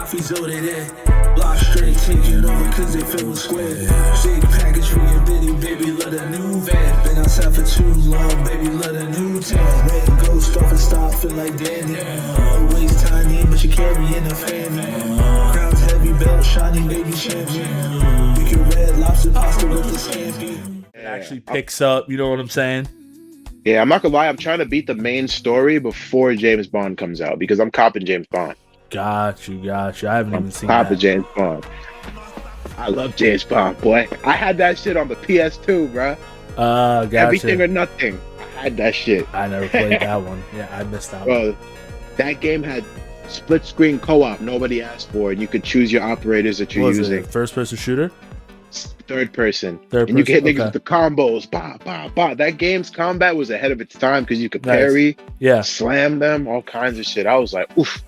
Naffy's over there. Block straight, taking over cause they feel square. Big package for your bitty, baby, love the new van. Been outside for too long, baby, love the new tan. Red ghost off and stop, feel like Danny. Always tiny, but you carrying a family. Crown's heavy, belt shiny, baby champion. We can red lobster pasta with the scampi. It actually picks up, you know what I'm saying? Yeah, I'm not gonna lie, I'm trying to beat the main story before James Bond comes out because I'm copping James Bond. Got you. I haven't even seen Copping that. James Bond. I love James Bond, boy. I had that shit on the PS2, bruh. Gotcha. Everything or nothing. I had that shit. I never played that one. Yeah, I missed that one. Bro, that game had split screen co-op nobody asked for, and you could choose your operators that you're What was using. it, first person shooter? Third person. Third and you person, could hit niggas okay. with the combos. Bah, bah, bah. That game's combat was ahead of its time because you could Nice. parry, Yeah. slam them, all kinds of shit. I was like, oof.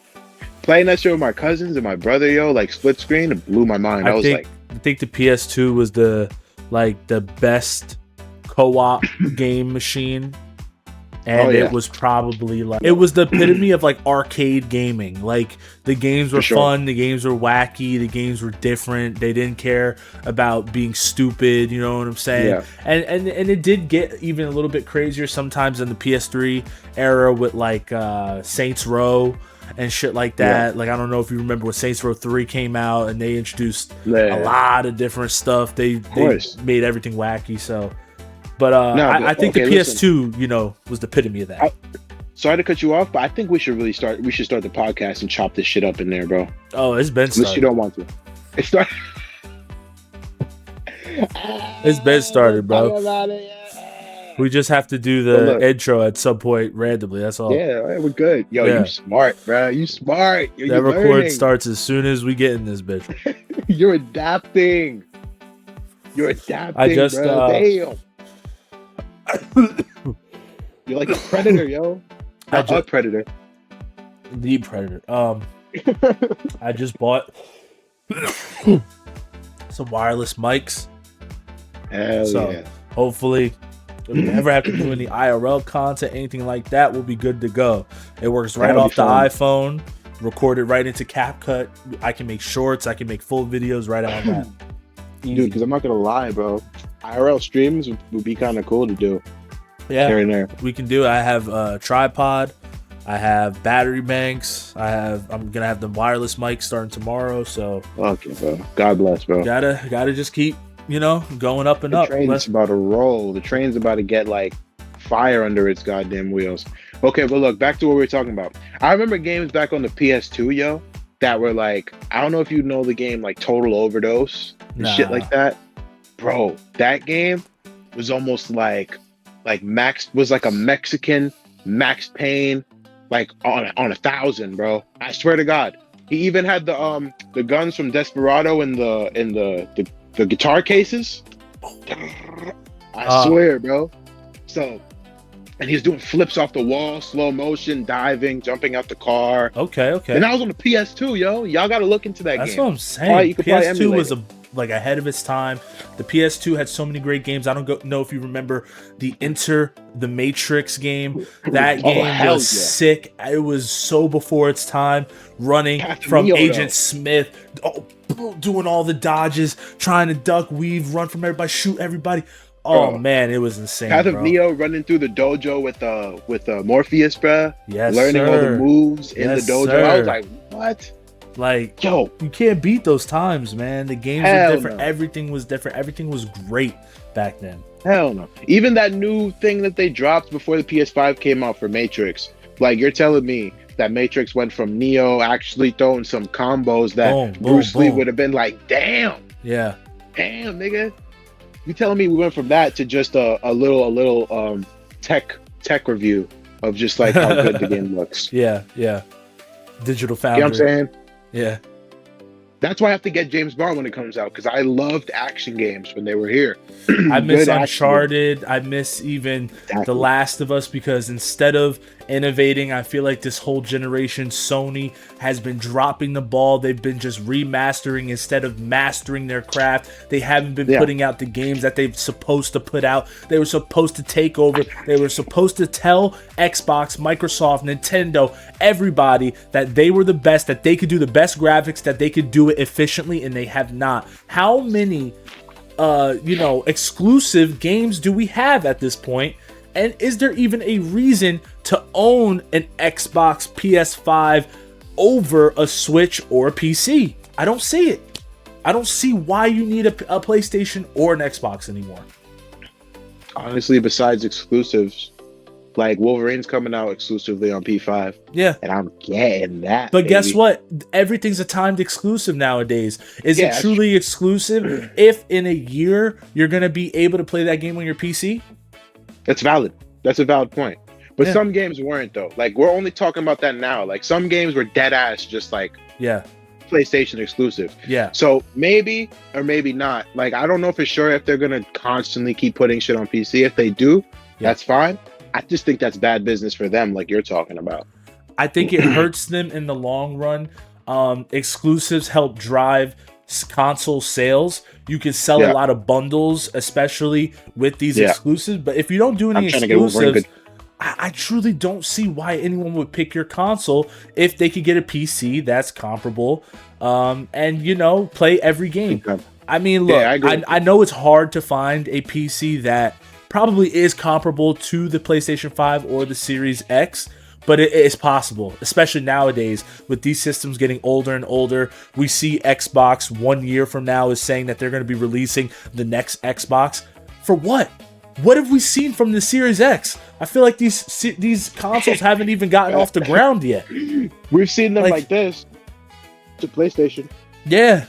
Playing that shit with my cousins and my brother, yo, like split screen, it blew my mind. I was like, I think the PS2 was the best co-op game machine. And Oh, yeah. it was probably it was the epitome of like arcade gaming. Like the games were For sure. fun, the games were wacky, the games were different. They didn't care about being stupid, you know what I'm saying? Yeah. And it did get even a little bit crazier sometimes in the PS3 era with like Saints Row and shit like that. Yeah. Like I don't know if you remember when Saints Row 3 came out and they introduced Yeah. a lot of different stuff. They course. made everything wacky. So, but I think okay, the PS2, you know, was the epitome of that. sorry to cut you off, but I think we should start the podcast and chop this shit up in there, bro. Oh, it's been Unless you started. don't want to. It started. It's been started, bro. We just have to do the Look. intro at some point randomly. That's all. Yeah, all right, we're good. Yo, Yeah. you smart, bro. You smart. Yo, That you're record learning. starts as soon as we get in this bitch. You're adapting. You're adapting, I just, bro. Damn. You're like a predator, yo. Not a predator. The Predator. I just bought some wireless mics. Hell So yeah. hopefully, if we ever have to do any IRL content, anything like that, we'll be good to go. It works right That'll off be the fun. iPhone, recorded right into CapCut. I can make shorts, I can make full videos right out of that. Dude, Easy. because I'm not going to lie, bro. IRL streams would be kind of cool to do Yeah, here and there. we can do it. I have a tripod. I have battery banks. I'm gonna have the wireless mic starting tomorrow. So Okay, bro. God bless, bro. gotta just keep, you know, going up and The up. train's about to roll. The train's about to get like fire under its goddamn wheels. Okay, but look, back to what we were talking about. I remember games back on the PS2, yo, that were like, I don't know if you know the game like Total Overdose and shit Nah. like that. Bro, that game was almost like Max was like a Mexican Max Payne, like on 1,000, bro. I swear to God. He even had the guns from Desperado in the guitar cases. I swear, bro. So, and he's doing flips off the wall, slow motion, diving, jumping out the car. Okay. And that was on the PS2, yo. Y'all got to look into that That's game. what I'm saying. Probably- you could probably PS2 was emulate like ahead of its time. The PS2 had so many great games. I don't know if you remember the the Matrix game. That Oh, game hell was yeah. sick. It was so before its time. Running Captain from Neo, Agent though. Smith, doing all the dodges, trying to duck, weave, run from everybody, shoot everybody. Oh Bro. man, it was insane. Path of bro. Neo running through the dojo with Morpheus, bruh. Yes, learning all the sir. moves in Yes, the dojo. sir. I was like, what? Like, Yo, you can't beat those times, man. The games Hell were different. no. Everything was different. Everything was great back then. hell no. Even that new thing that they dropped before the PS5 came out for Matrix. Like, you're telling me that Matrix went from Neo actually throwing some combos that Boom, boom, Bruce Lee boom. would have been like, damn, Yeah. nigga. You telling me we went from that to just a little tech review of just like how good the game looks. Yeah. Digital You Foundry. know what I'm saying? Yeah. That's why I have to get James Bond when it comes out, because I loved action games when they were here. I miss Good action Uncharted. I miss even games. Exactly. The Last of Us, because instead of innovating, I feel like this whole generation, Sony has been dropping the ball. They've been just remastering instead of mastering their craft. They haven't been putting out the games that they're supposed to put out. They were supposed to take over. They were supposed to tell Xbox, Microsoft, Nintendo, everybody that they were the best, that they could do the best graphics, that they could do it efficiently, and they have not. How many exclusive games do we have at this point? And is there even a reason to own an Xbox, PS5 over a Switch or a PC? I don't see it. I don't see why you need a PlayStation or an Xbox anymore. Honestly, besides exclusives, like Wolverine's coming out exclusively on P5. Yeah. And I'm getting that. But baby. guess what? Everything's a timed exclusive nowadays. Is Yeah, it truly exclusive if in a year you're going to be able to play that game on your PC? That's valid. That's a valid point. But Yeah. some games weren't, though. Like, we're only talking about that now. Like, some games were dead ass, just like Yeah. PlayStation exclusive. Yeah. So maybe or maybe not. Like, I don't know for sure if they're gonna constantly keep putting shit on PC. If they do, that's fine. I just think that's bad business for them, like you're talking about. I think it hurts them in the long run. Exclusives help drive console sales. You can sell a lot of bundles, especially with these exclusives. But if you don't do any exclusives, I truly don't see why anyone would pick your console if they could get a PC that's comparable and, play every game. I mean, look, I know it's hard to find a PC that probably is comparable to the PlayStation 5 or the Series X, but it is possible, especially nowadays with these systems getting older and older. We see Xbox 1 year from now is saying that they're going to be releasing the next Xbox. For what? What have we seen from the Series X? I feel like these consoles haven't even gotten off the ground yet. We've seen them like this to PlayStation. Yeah.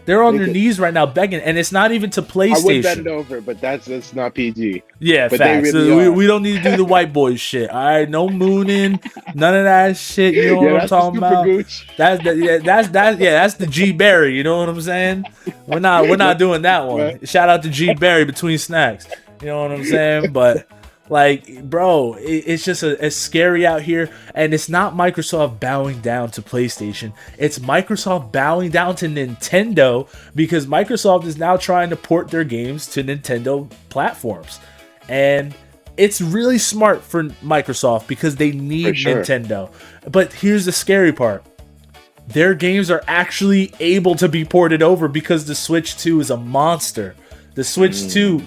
They're on their knees right now begging, and it's not even to PlayStation. I would bend over, but that's not PG. Yeah, but facts. Really we don't need to do the white boy shit. All right, no mooning, none of that shit. You know what I'm talking about? Gooch. That's the G Berry. You know what I'm saying? We're not doing that one. Right. Shout out to G Berry between snacks. You know what I'm saying? But like, bro, it's just it's scary out here, and it's not Microsoft bowing down to PlayStation. It's Microsoft bowing down to Nintendo, because Microsoft is now trying to port their games to Nintendo platforms. And it's really smart for Microsoft because they need Nintendo. But here's the scary part. Their games are actually able to be ported over because the Switch 2 is a monster. The Switch 2,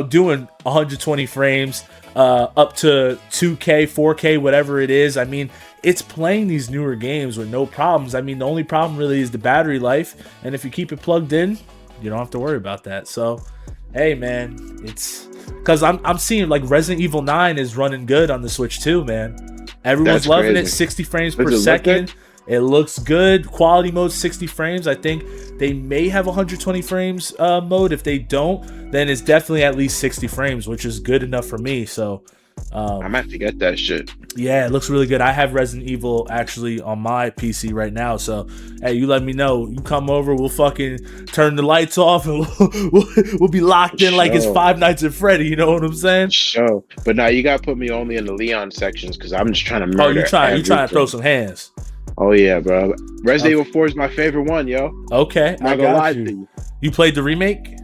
doing 120 frames, up to 2K, 4K, whatever it is. I mean, it's playing these newer games with no problems. I mean, the only problem really is the battery life. And if you keep it plugged in, you don't have to worry about that. So, hey, man, it's because I'm seeing like Resident Evil 9 is running good on the Switch 2, man. Everyone's loving it. 60 frames per second. It looks good. Quality mode 60 frames. I think they may have 120 frames mode. If they don't, then it's definitely at least 60 frames, which is good enough for me. So I might have to get that shit. Yeah, it looks really good. I have Resident Evil actually on my PC right now. So hey, you let me know. You come over, we'll fucking turn the lights off, and we'll be locked in like it's Five Nights at Freddy. You know what I'm saying? Sure. But now you gotta put me only in the Leon sections because I'm just trying to murder. You trying to throw some hands? Oh yeah, bro. Resident Evil 4 is my favorite one, yo. Okay, I got you. You played the remake?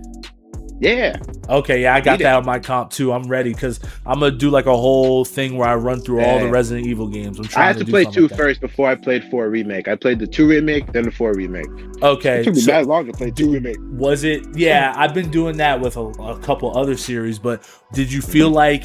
Yeah. Okay, yeah, I got that on my comp too. I'm ready because I'm gonna do like a whole thing where I run through all the Resident Evil games. I had to play 2 first before I played 4 remake. I played the 2 remake, then the 4 remake. Okay, it took me that long to play 2 remake. Was it? Yeah, I've been doing that with a couple other series. But did you feel like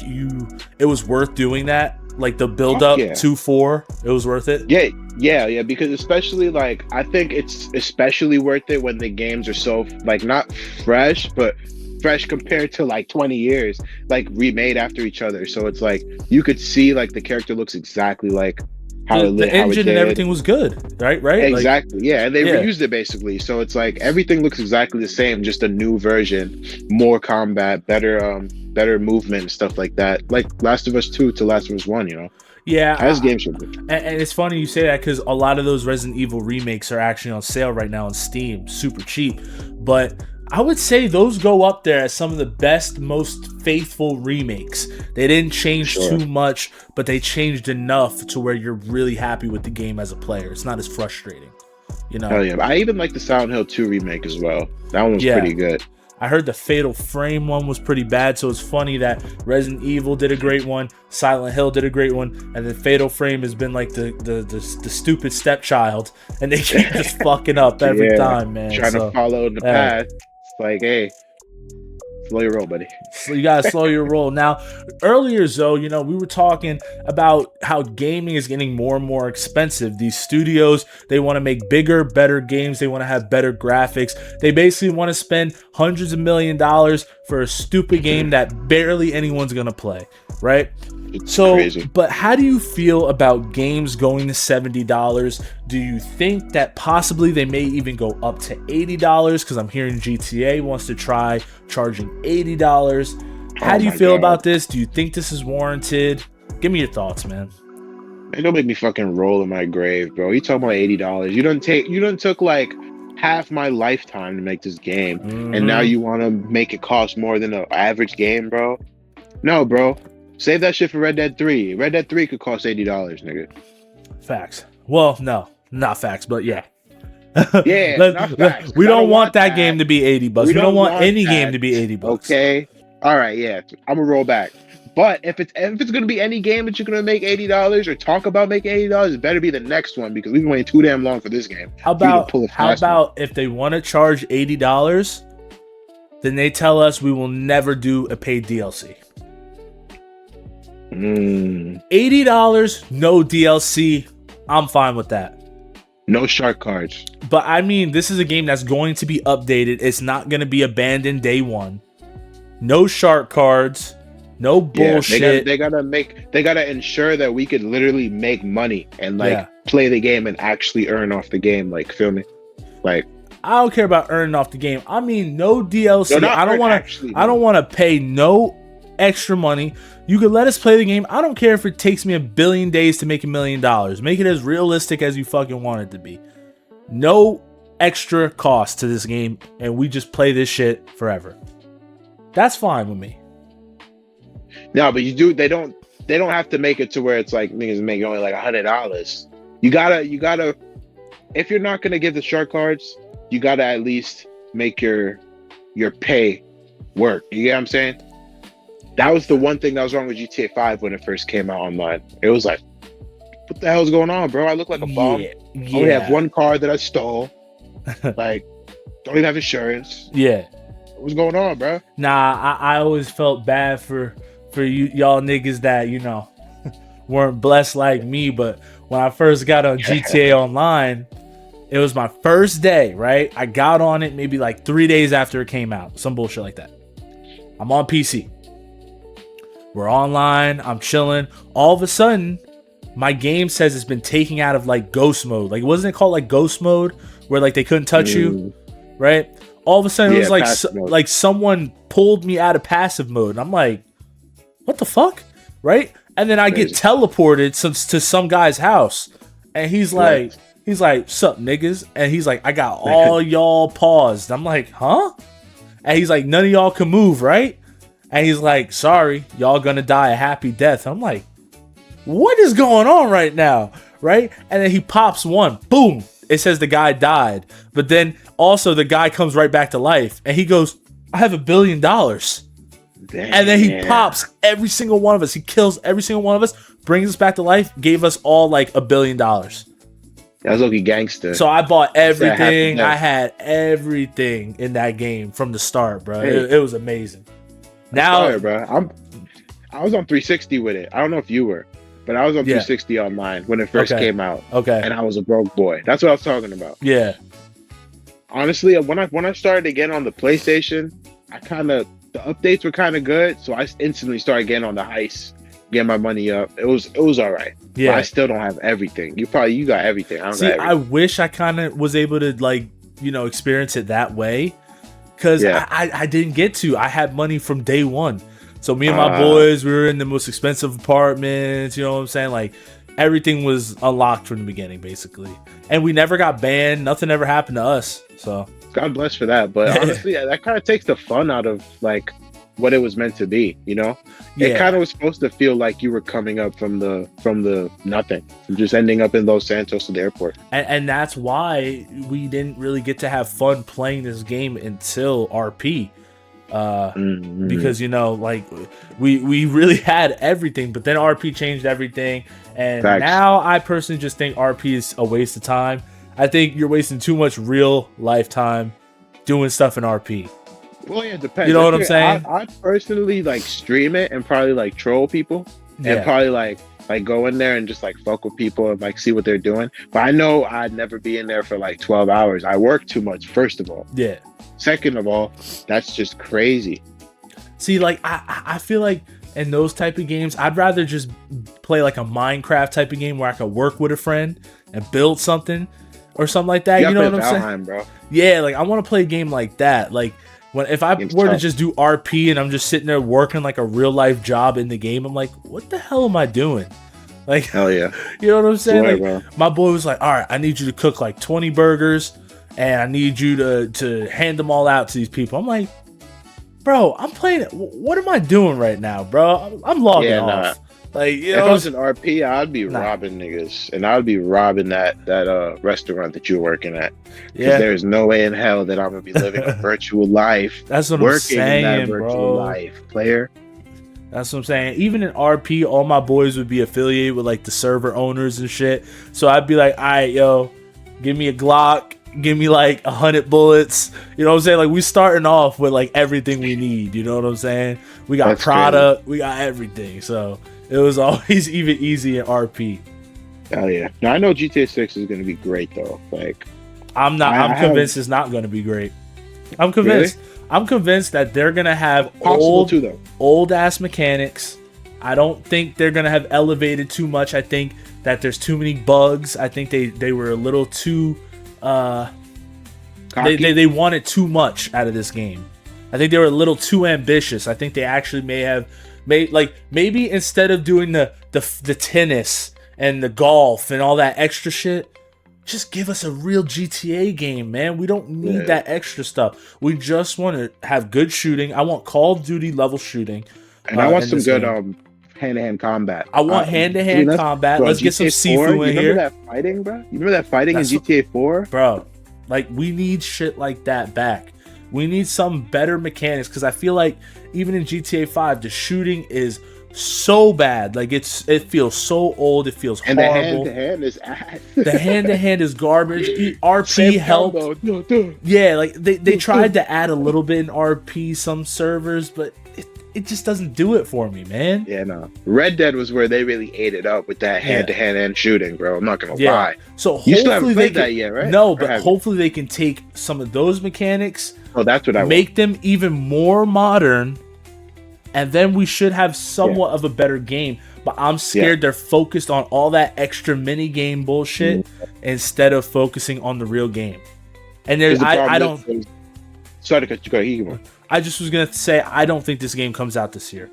it was worth doing that? Like the build up to 4, it was worth it. Yeah. Because especially like I think it's especially worth it when the games are so like not fresh, but fresh compared to like 20 years, like remade after each other. So it's like you could see like the character looks exactly like how the engine and everything was good, right? Exactly, like, yeah, and they reused it basically. So it's like everything looks exactly the same, just a new version, more combat, better movement and stuff like that. Like Last of Us 2 to Last of Us 1, you know. Yeah, This game should be. And it's funny you say that because a lot of those Resident Evil remakes are actually on sale right now on Steam, super cheap. But I would say those go up there as some of the best, most faithful remakes. They didn't change too much, but they changed enough to where you're really happy with the game as a player. It's not as frustrating, you know. Hell yeah! I even like the Silent Hill 2 remake as well. That one was pretty good. I heard the Fatal Frame one was pretty bad, so it's funny that Resident Evil did a great one, Silent Hill did a great one, and then Fatal Frame has been like the stupid stepchild, and they keep just fucking up every time, man. Trying to follow the path. It's like, hey, slow your roll, buddy. So you gotta slow your roll. Now, earlier, Zoe, you know, we were talking about how gaming is getting more and more expensive. These studios, they want to make bigger, better games. They want to have better graphics. They basically want to spend hundreds of $millions for a stupid game that barely anyone's gonna play, right? So, crazy. But how do you feel about games going to $70? Do you think that possibly they may even go up to $80? Because I'm hearing GTA wants to try charging $80. How do you feel about this? Do you think this is warranted? Give me your thoughts, man. It don't make me fucking roll in my grave, bro. You talking about $80? You done took like half my lifetime to make this game, and now you want to make it cost more than an average game, bro? No, bro. Save that shit for Red Dead 3. Red Dead 3 could cost $80, nigga. Facts. Well, no, not facts, but yeah. Yeah, not facts. We don't want that game to be $80. We don't want any game to be $80. Okay. All right, yeah. I'm gonna roll back. But if it's gonna be any game that you're gonna make $80 or talk about making $80, it better be the next one because we've been waiting too damn long for this game. How about if they want to charge $80, then they tell us we will never do a paid DLC. $80, no DLC. I'm fine with that. No shark cards. But I mean, this is a game that's going to be updated. It's not going to be abandoned day one. No shark cards. No bullshit. They gotta ensure that we could literally make money and play the game and actually earn off the game. Like, feel me? Like, I don't care about earning off the game. I mean, no DLC. I don't want to pay no extra money. You could let us play the game. I don't care if it takes me 1 billion days to make $1 million. Make it as realistic as you fucking want it to be. No extra cost to this game, and we just play this shit forever. That's fine with me. No, but they don't have to make it to where it's like niggas make only like $100. You gotta if you're not gonna give the shark cards, you gotta at least make your pay work. You get what I'm saying? That was the one thing that was wrong with GTA 5 when it first came out online. It was like, what the hell's going on, bro? I look like a bum. I only have one car that I stole. Like, don't even have insurance. Yeah. What's going on, bro? Nah, I always felt bad for y'all niggas that, you know, weren't blessed like me. But when I first got on GTA Online, it was my first day, right? I got on it maybe like 3 days after it came out. Some bullshit like that. I'm on PC. We're online. I'm chilling. All of a sudden, my game says it's been taken out of like ghost mode. Like, wasn't it called like ghost mode where like they couldn't touch you, right? All of a sudden, it was like someone pulled me out of passive mode. And I'm like, what the fuck, right? And then I get teleported to some guy's house, and he's like, "Sup, niggas?" And he's like, "I got all y'all paused." I'm like, "Huh?" And he's like, "None of y'all can move, right?" And he's like, "Sorry, y'all gonna die a happy death." I'm like, what is going on right now? Right? And then he pops one. Boom. It says the guy died. But then also the guy comes right back to life. And he goes, I have $1 billion. Damn. And then he pops every single one of us. He kills every single one of us, brings us back to life, gave us all like $1 billion. That was Loki gangster. So I bought everything. I had everything in that game from the start, bro. It was amazing. Now, bro, I was on 360 with it. I don't know if you were, but I was on 360 online when it first came out. Okay, and I was a broke boy. That's what I was talking about. Yeah. Honestly, when I started again on the PlayStation, the updates were kind of good, so I instantly started getting on the heist, getting my money up. It was all right. Yeah. But I still don't have everything. You got everything. I don't got everything. I wish I kind of was able to experience it that way. Because I didn't get to. I had money from day one. So me and my boys, we were in the most expensive apartments. You know what I'm saying? Like everything was unlocked from the beginning, basically, and we never got banned. Nothing ever happened to us. So God bless for that. But honestly, that kind of takes the fun out of like what it was meant to be. You know, it kind of was supposed to feel like you were coming up from the nothing, from just ending up in Los Santos at the airport. And that's why we didn't really get to have fun playing this game until RP. Because you know, like we really had everything, but then RP changed everything, and now I personally just think RP is a waste of time. I think you're wasting too much real lifetime doing stuff in RP. Well, yeah, it depends. You know what I'm saying? I personally like stream it and probably like troll people and probably like go in there and just like fuck with people and like see what they're doing. But I know I'd never be in there for like 12 hours. I work too much, first of all. Yeah. Second of all, that's just crazy. See, like I feel like in those type of games, I'd rather just play like a Minecraft type of game where I could work with a friend and build something or something like that. You know what I'm saying? Bro. Yeah, like I want to play a game like that. Like if I were to just do RP and I'm just sitting there working like a real life job in the game, I'm like, what the hell am I doing? Like, hell yeah. You know what I'm saying? Swear, like, my boy was like, all right, I need you to cook like 20 burgers and I need you to hand them all out to these people. I'm like, bro, I'm playing. What am I doing right now, bro? I'm logging off. Like, you know, if I was an RP, I'd be robbing niggas, and I'd be robbing that restaurant that you're working at. Because there's no way in hell that I'm gonna be living a virtual life. That's what I'm saying, in that virtual life, player. That's what I'm saying. Even in RP, all my boys would be affiliated with like the server owners and shit. So I'd be like, all right, yo, give me a Glock. Give me like 100 bullets. You know what I'm saying? Like we starting off with like everything we need. You know what I'm saying? We got product. We got everything. So it was always even easy in RP. Hell yeah. Now I know GTA 6 is going to be great though. Like I'm convinced it's not going to be great. I'm convinced. Really? I'm convinced that they're going to have old ass mechanics. I don't think they're going to have elevated too much. I think that there's too many bugs. I think they were a little too they wanted too much out of this game. I think they were a little too ambitious. I think they actually may have made like maybe instead of doing the tennis and the golf and all that extra shit, just give us a real GTA game, man. We don't need that extra stuff. We just want to have good shooting. I want Call of Duty level shooting, and I want some good hand-to-hand combat. I want hand-to-hand combat. Let's get some Sifu in here. Remember that fighting, bro? You remember that fighting in GTA 4? Bro, like, we need shit like that back. We need some better mechanics, because I feel like even in GTA 5, the shooting is so bad. Like, it feels so old. It feels horrible. And the hand-to-hand is ass. The hand-to-hand is garbage. RP helped. Yeah, like, they tried to add a little bit in RP, some servers, but it just doesn't do it for me, man. Yeah, no. Red Dead was where they really ate it up with that hand-to-hand and shooting, bro. I'm not gonna lie. So hopefully you still haven't played that yet, right? No, but hopefully they can take some of those mechanics. Oh, that's what I make them even more modern, and then we should have somewhat of a better game. But I'm scared they're focused on all that extra mini game bullshit instead of focusing on the real game. And there's I don't. Sorry to cut you off. I just was gonna say I don't think this game comes out this year.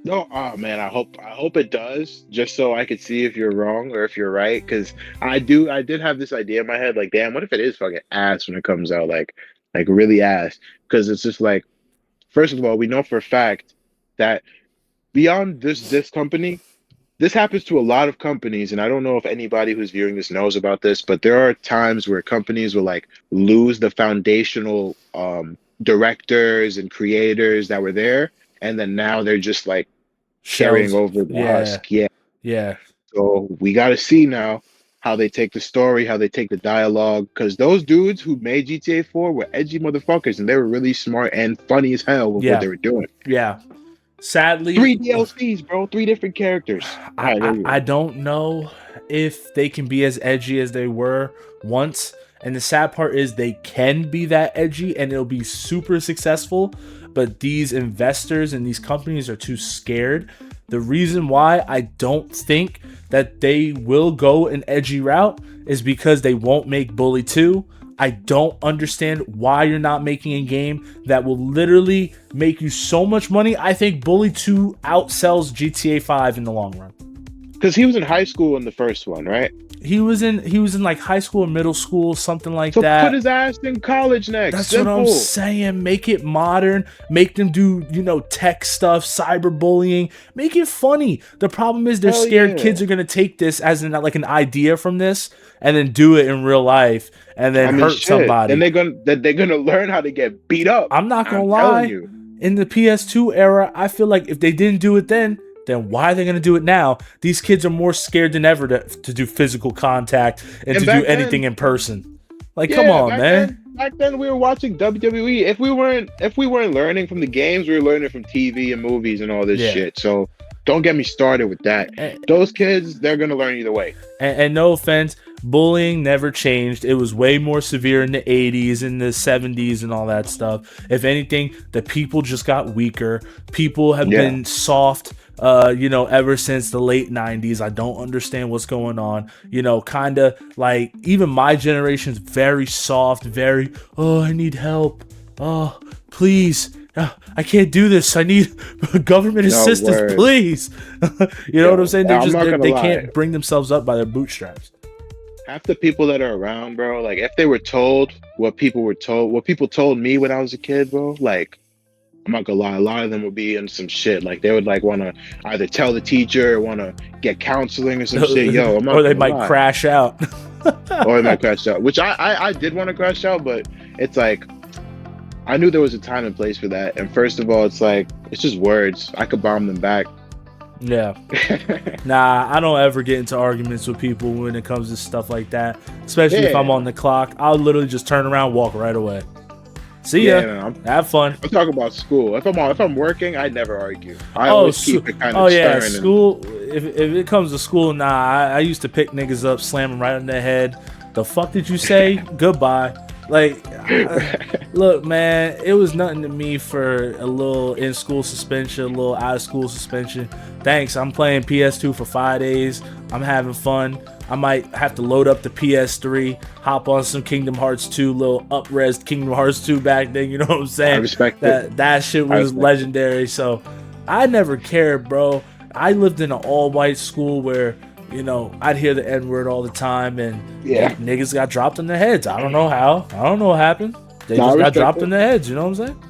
No, oh man, I hope it does, just so I could see if you're wrong or if you're right. Because I did have this idea in my head, like, damn, what if it is fucking ass when it comes out, like really ass? Because it's just like, first of all, we know for a fact that beyond this company, this happens to a lot of companies, and I don't know if anybody who's viewing this knows about this, but there are times where companies will like lose the foundational directors and creators that were there, and then now they're just like carrying over the husk. Yeah. So we got to see now how they take the story, how they take the dialogue, because those dudes who made GTA 4 were edgy motherfuckers, and they were really smart and funny as hell with what they were doing. Yeah. Sadly, 3 DLCs, bro, 3 different characters. I don't know if they can be as edgy as they were once. And the sad part is they can be that edgy and it'll be super successful, but these investors and these companies are too scared. The reason why I don't think that they will go an edgy route is because they won't make Bully 2. I don't understand why you're not making a game that will literally make you so much money. I think Bully 2 outsells GTA 5 in the long run. Because he was in high school in the first one, right? He was in like high school or middle school, something like so that. Put his ass in college next. That's Simple. what I'm saying. Make it modern. Make them do, tech stuff, cyberbullying. Make it funny. The problem is they're scared kids are gonna take this as an idea from this and then do it in real life and then hurt somebody. Then they're gonna learn how to get beat up. I'm not gonna lie. In the PS2 era, I feel like if they didn't do it then why are they going to do it now? These kids are more scared than ever to do physical contact and to do anything in person. Come on, man. Back then we were watching WWE. If we weren't learning from the games, we were learning from TV and movies and all this shit. So don't get me started with that. Those kids, they're going to learn either way. And no offense, bullying never changed. It was way more severe in the 80s, in the 70s, and all that stuff. If anything, the people just got weaker. People have been soft, ever since the late 90s. I don't understand what's going on. Kind of like even my generation's very soft, very, I need help. Oh, please. I can't do this. I need government assistance, please. You know what I'm saying? They can't bring themselves up by their bootstraps. Half the people that are around, bro, like if they were told what people told me when I was a kid, bro, like I'm not gonna lie, a lot of them would be in some shit. Like they would want to either tell the teacher or want to get counseling or some shit. Yo, I'm not or they might crash out. Or they might crash out, which I did want to crash out, but it's like I knew there was a time and place for that. And first of all, it's just words. I could bomb them back. Yeah. Nah, I don't ever get into arguments with people when it comes to stuff like that. Especially if I'm on the clock. I'll literally just turn around, walk right away. See ya. Have fun. I'm talking about school. If I'm working, I never argue. I always keep it kind of stern. School. If it comes to school, I used to pick niggas up, slam them right on the head. The fuck did you say? Goodbye. Look, man, it was nothing to me for a little in-school suspension, a little out-of-school suspension. Thanks, I'm playing PS2 for 5 days. I'm having fun. I might have to load up the PS3, hop on some Kingdom Hearts 2, little up-res Kingdom Hearts 2 back then, you know what I'm saying? I respect that shit was legendary, so I never cared, bro. I lived in an all-white school where I'd hear the N-word all the time, and niggas got dropped in their heads. I don't know how. I don't know what happened. They just got dropped in their heads. You know what I'm saying?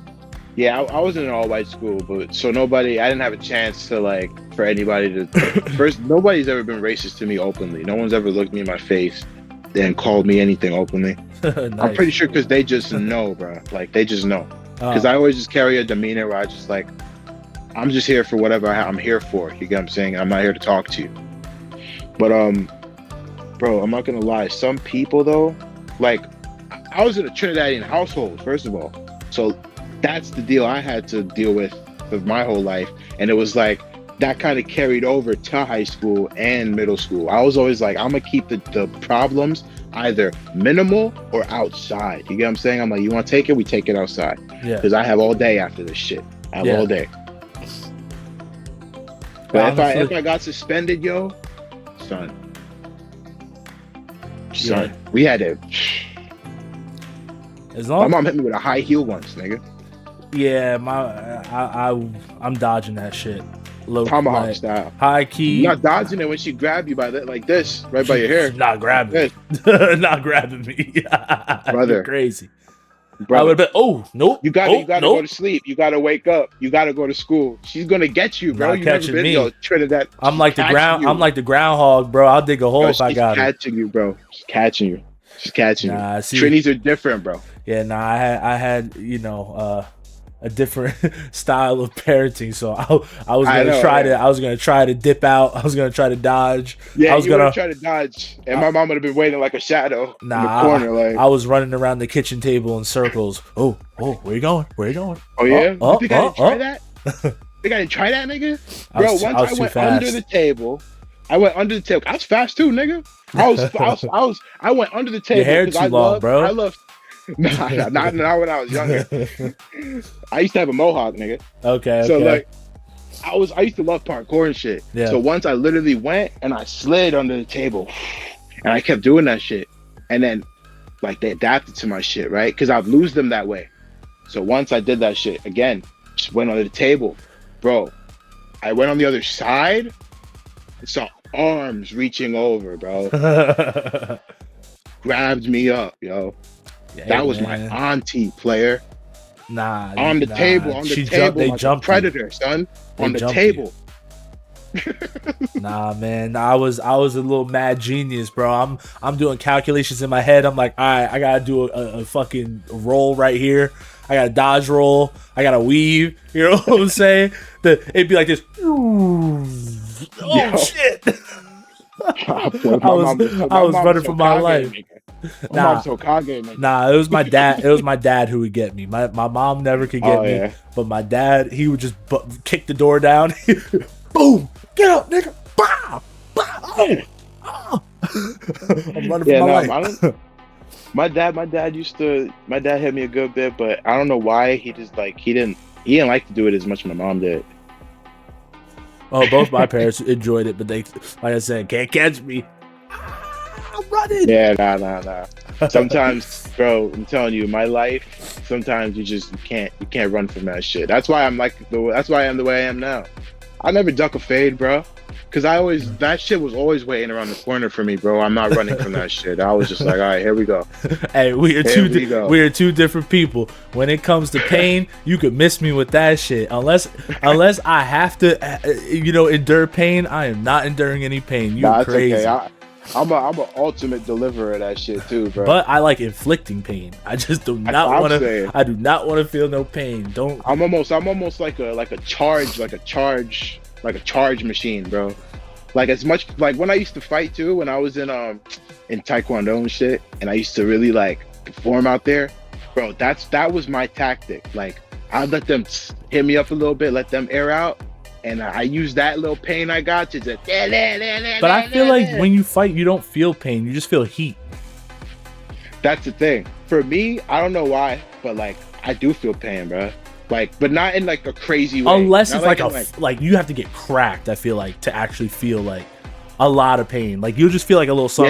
Yeah, I was in an all-white school, but so I didn't have a chance to for anybody to. First, nobody's ever been racist to me openly. No one's ever looked me in my face and called me anything openly. Nice. I'm pretty sure because they just know, bro. They just know. Because I always just carry a demeanor where I just I'm just here for whatever I'm here for. You get what I'm saying? I'm not here to talk to you. But bro, I'm not gonna lie. Some people though, I was in a Trinidadian household, first of all, so that's the deal I had to deal with my whole life, and it was that kind of carried over to high school and middle school. I was always I'm gonna keep the problems either minimal or outside. You get what I'm saying? I'm like, you want to take it? We take it outside. Yeah. Because I have all day after this shit. I have all day. But if I got suspended, yo. Son, we had to. My mom hit me with a high heel once, nigga. Yeah, I'm dodging that shit. Low tomahawk style. High key. You're not dodging it when she grabbed you by this, right by your hair. She's not grabbing. Not grabbing me. Brother, you're crazy. Brother. I would have been. Nope. You gotta go to sleep. You gotta wake up. You gotta go to school. She's gonna get you, bro. Not you catching never been, me. Yo, Trinidad. I'm like the ground. I'm like the groundhog, bro. I'll dig a hole if I got her. She's catching you, bro. She's catching you. She's catching you. Trinis are different, bro. Yeah, I had a different style of parenting, so I was gonna try to dip out. I was gonna try to dodge. Yeah, I was gonna try to dodge, and my mom would have been waiting like a shadow in the corner. I was running around the kitchen table in circles. Oh, where you going? Where you going? Oh yeah, you think I didn't try that? Think I didn't try that, nigga? Bro, once I went under the table. I went under the table. I was fast too, nigga. I went under the table. Your hair too long, bro. I love. Nah, not when I was younger. I used to have a mohawk, nigga. Okay. So I used to love parkour and shit. Yeah. So once I literally went and I slid under the table, and I kept doing that shit, and then like they adapted to my shit, right? Because I've lose them that way. So once I did that shit again, just went under the table, bro. I went on the other side, and saw arms reaching over, bro. Grabbed me up, yo. Yeah, that was my auntie, player. Nah, on the table, on the table, they like jumped predator, son. On the table. Nah, man, I was a little mad genius, bro. I'm doing calculations in my head. I'm like, all right, I gotta do a fucking roll right here. I gotta dodge roll. I gotta weave. You know what I'm saying? It'd be like this. Oh shit! I was running for my life. Nah, it was my dad. It was my dad who would get me. My mom never could get me, yeah. But my dad, he would just kick the door down. Boom! Get up, nigga! Bah! Bah! Oh! I'm running for my life. My dad hit me a good bit, but I don't know why. He just he didn't like to do it as much as my mom did. Oh, both my parents enjoyed it, but they, like I said, can't catch me. I'm running. Yeah, nah. Sometimes, bro, I'm telling you, my life. Sometimes you can't run from that shit. That's why I'm that's why I am the way I am now. I never duck or fade, bro. Cause that shit was always waiting around the corner for me, bro. I'm not running from that shit. I was just like, all right, here we go. Hey, we are two different people. When it comes to pain, you could miss me with that shit. Unless I have to, endure pain, I am not enduring any pain. You're crazy. Okay. I'm an ultimate deliverer of that shit too, bro. But I like inflicting pain. I just do not want to. I do not want to feel no pain. Don't. I'm almost like a charge machine, bro. Like as much like when I used to fight too, when I was in Taekwondo and shit, and I used to really perform out there, bro. That was my tactic. Like I'd let them hit me up a little bit, let them air out. And I use that little pain I got to just. But I feel like when you fight, you don't feel pain. You just feel heat. That's the thing. For me, I don't know why, but I do feel pain, bro. But not in a crazy way. Unless it's you have to get cracked. I feel like to actually feel a lot of pain. You'll just feel a little some.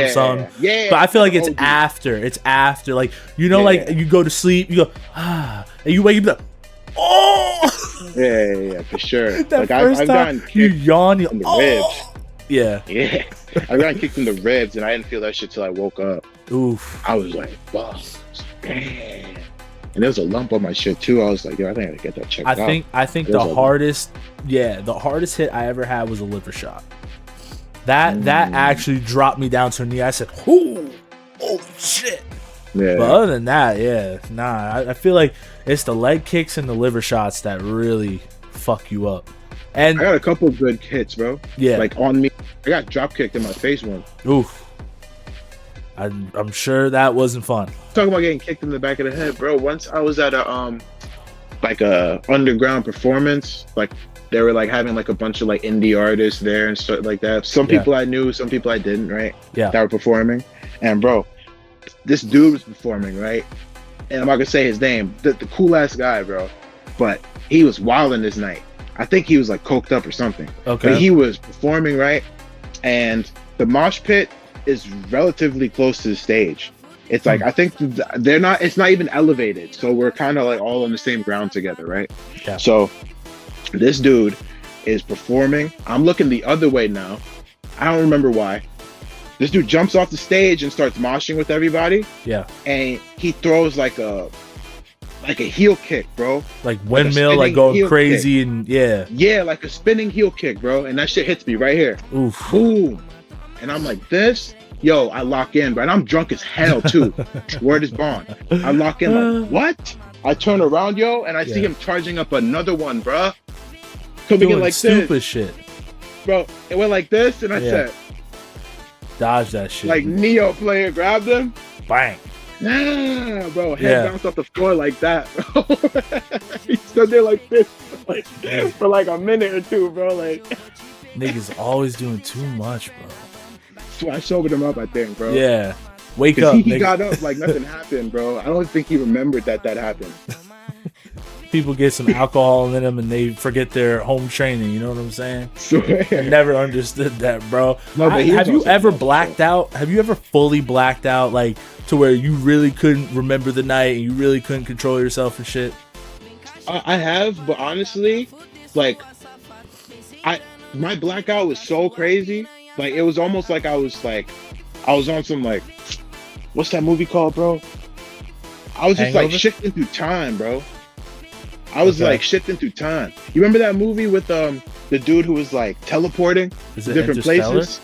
Yeah. But I feel like it's after. It's after. You go to sleep. You go and you wake up. Oh yeah, for sure. That first time you yawn, in the ribs. Yeah. I got kicked in the ribs, and I didn't feel that shit till I woke up. Oof. I was like, fuck, damn. And there was a lump on my shit too. I was like, yo, I think I gotta get that checked out. I think the hardest hit I ever had was a liver shot. That actually dropped me down to a knee. I said, holy shit. Yeah. But other than that, I feel like it's the leg kicks and the liver shots that really fuck you up. And I got a couple good hits, bro. Yeah. On me. I got drop kicked in my face once. Oof. I'm sure that wasn't fun. Talking about getting kicked in the back of the head, bro. Once I was at a underground performance, they were having a bunch of indie artists there and stuff like that. Some people I knew, some people I didn't, right? Yeah. That were performing. And bro, this dude was performing, right? And I'm not gonna say his name, the cool ass guy, bro. But he was wilding this night. I think he was coked up or something. Okay. But he was performing, right? And the mosh pit is relatively close to the stage. It's I think it's not even elevated. So we're kind of all on the same ground together, right? Yeah. So this dude is performing. I'm looking the other way now. I don't remember why. This dude jumps off the stage and starts moshing with everybody. Yeah. And he throws a heel kick, bro. Windmill, going crazy kick. And yeah. Yeah, a spinning heel kick, bro. And that shit hits me right here. Oof. Boom. And I'm like, this? Yo, I lock in, but I'm drunk as hell too. Word is bond. I lock in what? I turn around, yo, and I see him charging up another one, bro. Coming doing in stupid this. Shit. Bro, it went like this, and I said, dodge that shit. Neo player grabbed him. Bang. Nah, bro. Head bounced off the floor like that, bro. He stood there like this for a minute or two, bro. Niggas always doing too much, bro. So I sobered him up, I think, bro. Yeah. Wake up. He got up like nothing happened, bro. I don't think he remembered that happened. people get some alcohol in them and they forget their home training. You know what I'm saying? Swear. I never understood that, bro. No, but Have you ever blacked out? Have you ever fully blacked out, like to where you really couldn't remember the night and you really couldn't control yourself and shit? I have, but honestly, like, my blackout was so crazy. Like, it was almost like I was on some, like, what's that movie called, bro? I was just like shifting through time, bro. I was like shifting through time. You remember that movie with the dude who was like teleporting to different places?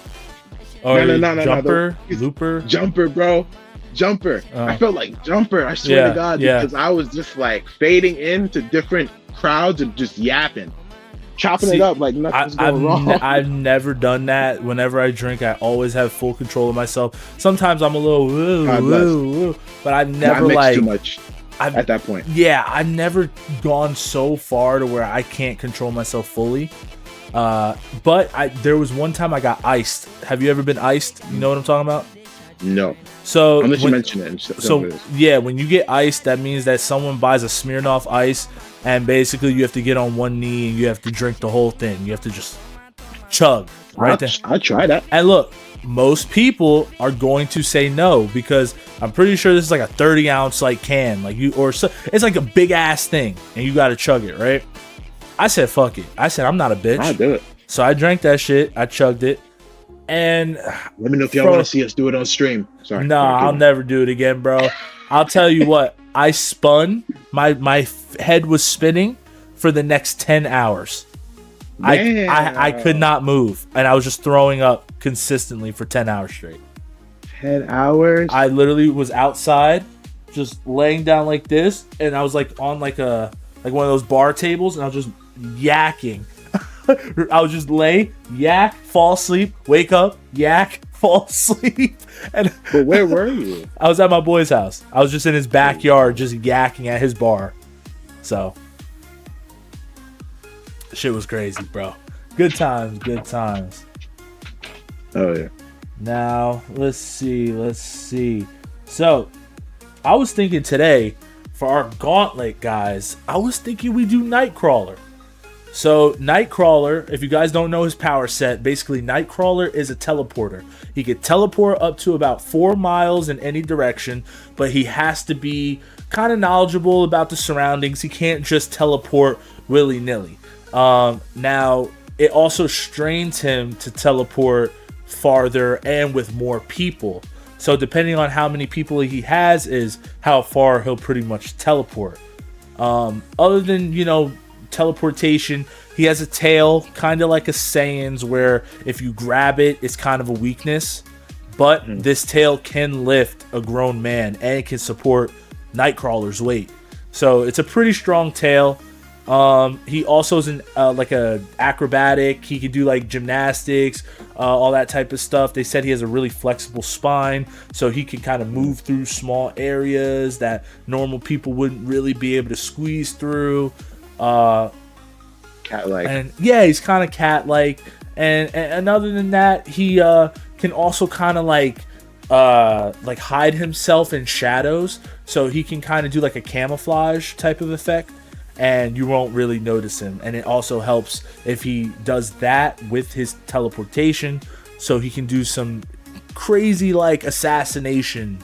Oh, no, Jumper, Looper, Jumper, bro. Jumper. I felt like Jumper. I swear to God, because I was just like fading into different crowds and just yapping, chopping it up like nothing's going wrong. I've never done that. Whenever I drink, I always have full control of myself. Sometimes I'm a little woo, but I've never like too much at that point. Yeah, I've never gone so far to where I can't control myself fully. But there was one time I got iced. Have you ever been iced? You know what I'm talking about? No. So unless you mention it. So yeah, when you get iced, that means that someone buys a Smirnoff Ice, and basically you have to get on one knee and you have to drink the whole thing. You have to just chug right there. I'll try that. And look, most people are going to say no because I'm pretty sure this is like a 30-ounce like can, like it's like a big ass thing, and you got to chug it, right? I said fuck it. I said I'm not a bitch. I'll do it. So I drank that shit. I chugged it. And let me know if y'all want to see us do it on stream. Sorry. No, I'll never do it again, bro. I'll tell you what. I spun. My head was spinning for the next 10 hours. I could not move, and I was just throwing up consistently for 10 hours straight. 10 hours? I literally was outside, just laying down like this, and I was like on like one of those bar tables, and I was just yakking. I would just lay, yak, fall asleep, wake up, yak, fall asleep. But where were you? I was at my boy's house. I was just in his backyard, just yakking at his bar. So, shit was crazy, bro. Good times, good times. Oh, yeah. Now, let's see. So, I was thinking today, for our gauntlet, guys, I was thinking we do Nightcrawler. So Nightcrawler, if you guys don't know his power set, basically Nightcrawler is a teleporter. He could teleport up to about 4 miles in any direction, but he has to be kind of knowledgeable about the surroundings. He can't just teleport willy-nilly. Now, it also strains him to teleport farther and with more people. So depending on how many people he has is how far he'll pretty much teleport. Other than, teleportation, he has a tail kind of like a Saiyan's, where if you grab it, it's kind of a weakness, but this tail can lift a grown man and it can support Nightcrawler's weight, so it's a pretty strong tail. He also is like a acrobatic. He can do like gymnastics, all that type of stuff. They said he has a really flexible spine, so he can kind of move through small areas that normal people wouldn't really be able to squeeze through. Cat-like. And yeah, he's kind of cat-like, and other than that, he can also kind of like hide himself in shadows, so he can kind of do like a camouflage type of effect, and you won't really notice him. And it also helps if he does that with his teleportation, so he can do some crazy like assassination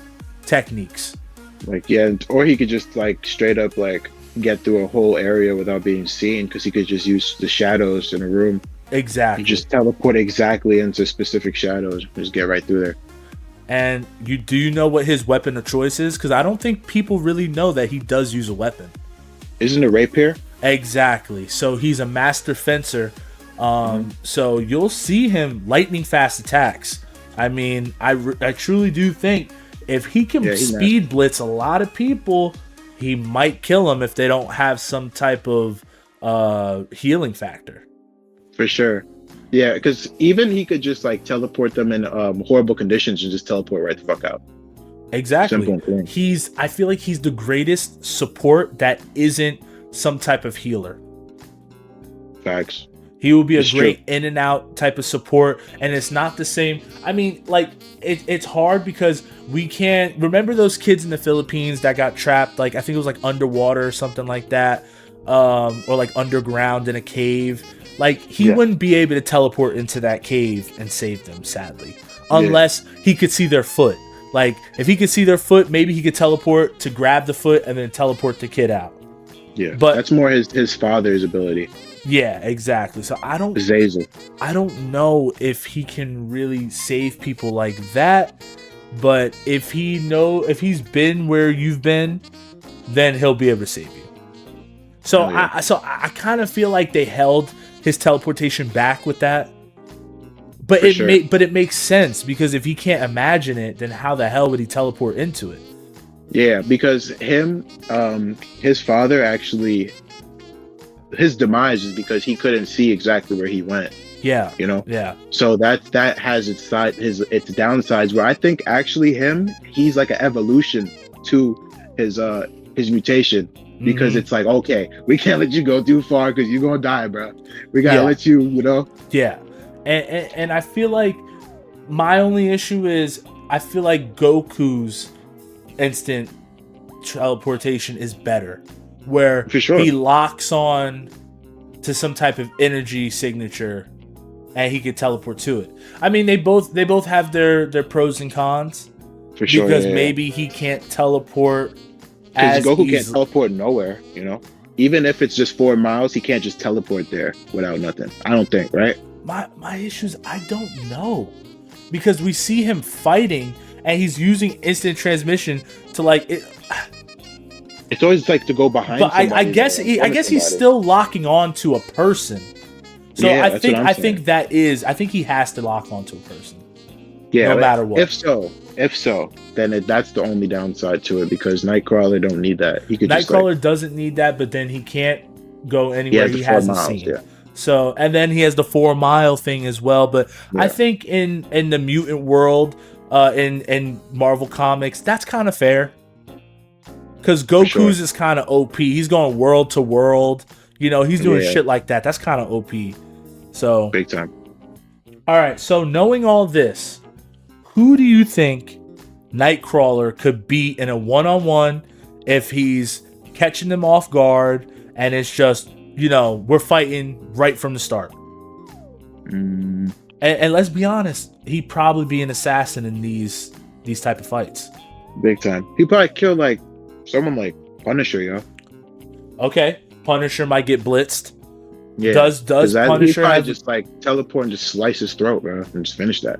techniques. Like, yeah, or he could just like straight up like get through a whole area without being seen, because he could just use the shadows in a room. Exactly. You just teleport exactly into specific shadows, just get right through there. And do you know what his weapon of choice is? Because I don't think people really know that he does use a weapon. Isn't it rapier? Exactly. So he's a master fencer. So you'll see him lightning fast attacks. I mean, I truly do think if he can speed blitz a lot of people, he might kill them if they don't have some type of healing factor. For sure. Yeah, because even he could just like teleport them in horrible conditions and just teleport right the fuck out. Exactly. I feel like he's the greatest support that isn't some type of healer. Facts. He will be a great in and out type of support, and it's not the same. I mean, like it's hard because we can't remember those kids in the Philippines that got trapped. Like I think it was like underwater or something like that. or like underground in a cave, like he wouldn't be able to teleport into that cave and save them, sadly, unless he could see their foot. Like if he could see their foot, maybe he could teleport to grab the foot and then teleport the kid out. Yeah, but that's more his father's ability. Yeah, exactly. So I don't know if he can really save people like that, but if he's been where you've been, then he'll be able to save you. So I kind of feel like they held his teleportation back with that. But it makes sense, because if he can't imagine it, then how the hell would he teleport into it? Yeah, because his father actually, his demise is because he couldn't see exactly where he went. Yeah. You know? Yeah. So that has its downsides, where I think actually he's like an evolution to his mutation, because it's like, okay, we can't let you go too far because you're gonna die, bro. We gotta let you, Yeah. And I feel like my only issue is I feel like Goku's instant teleportation is better, where he locks on to some type of energy signature and he could teleport to it. I mean, they both have their pros and cons. For sure, because maybe he can't teleport as Goku can't teleport nowhere, even if it's just 4 miles, he can't just teleport there without nothing. I don't think, right? My issue is I don't know, because we see him fighting and he's using instant transmission to like it. It's always like to go behind. But I guess he's still locking on to a person. So yeah, I think he has to lock onto a person. Yeah, no matter what. If so, then that's the only downside to it, because Nightcrawler don't need that. Nightcrawler doesn't need that, but then he can't go anywhere he hasn't seen. Yeah. So, and then he has the 4 mile thing as well. But I think in the mutant world, in Marvel Comics, that's kind of fair. Because Goku's is kind of OP. He's going world to world. He's doing shit like that. That's kind of OP. So big time. All right. So knowing all this, who do you think Nightcrawler could beat in a one-on-one if he's catching them off guard and it's just, we're fighting right from the start? And let's be honest, he'd probably be an assassin in these type of fights. Big time. He'd probably kill like someone like Punisher, Okay, Punisher might get blitzed. Yeah. Does Punisher probably just like teleport and just slice his throat, bro, and just finish that?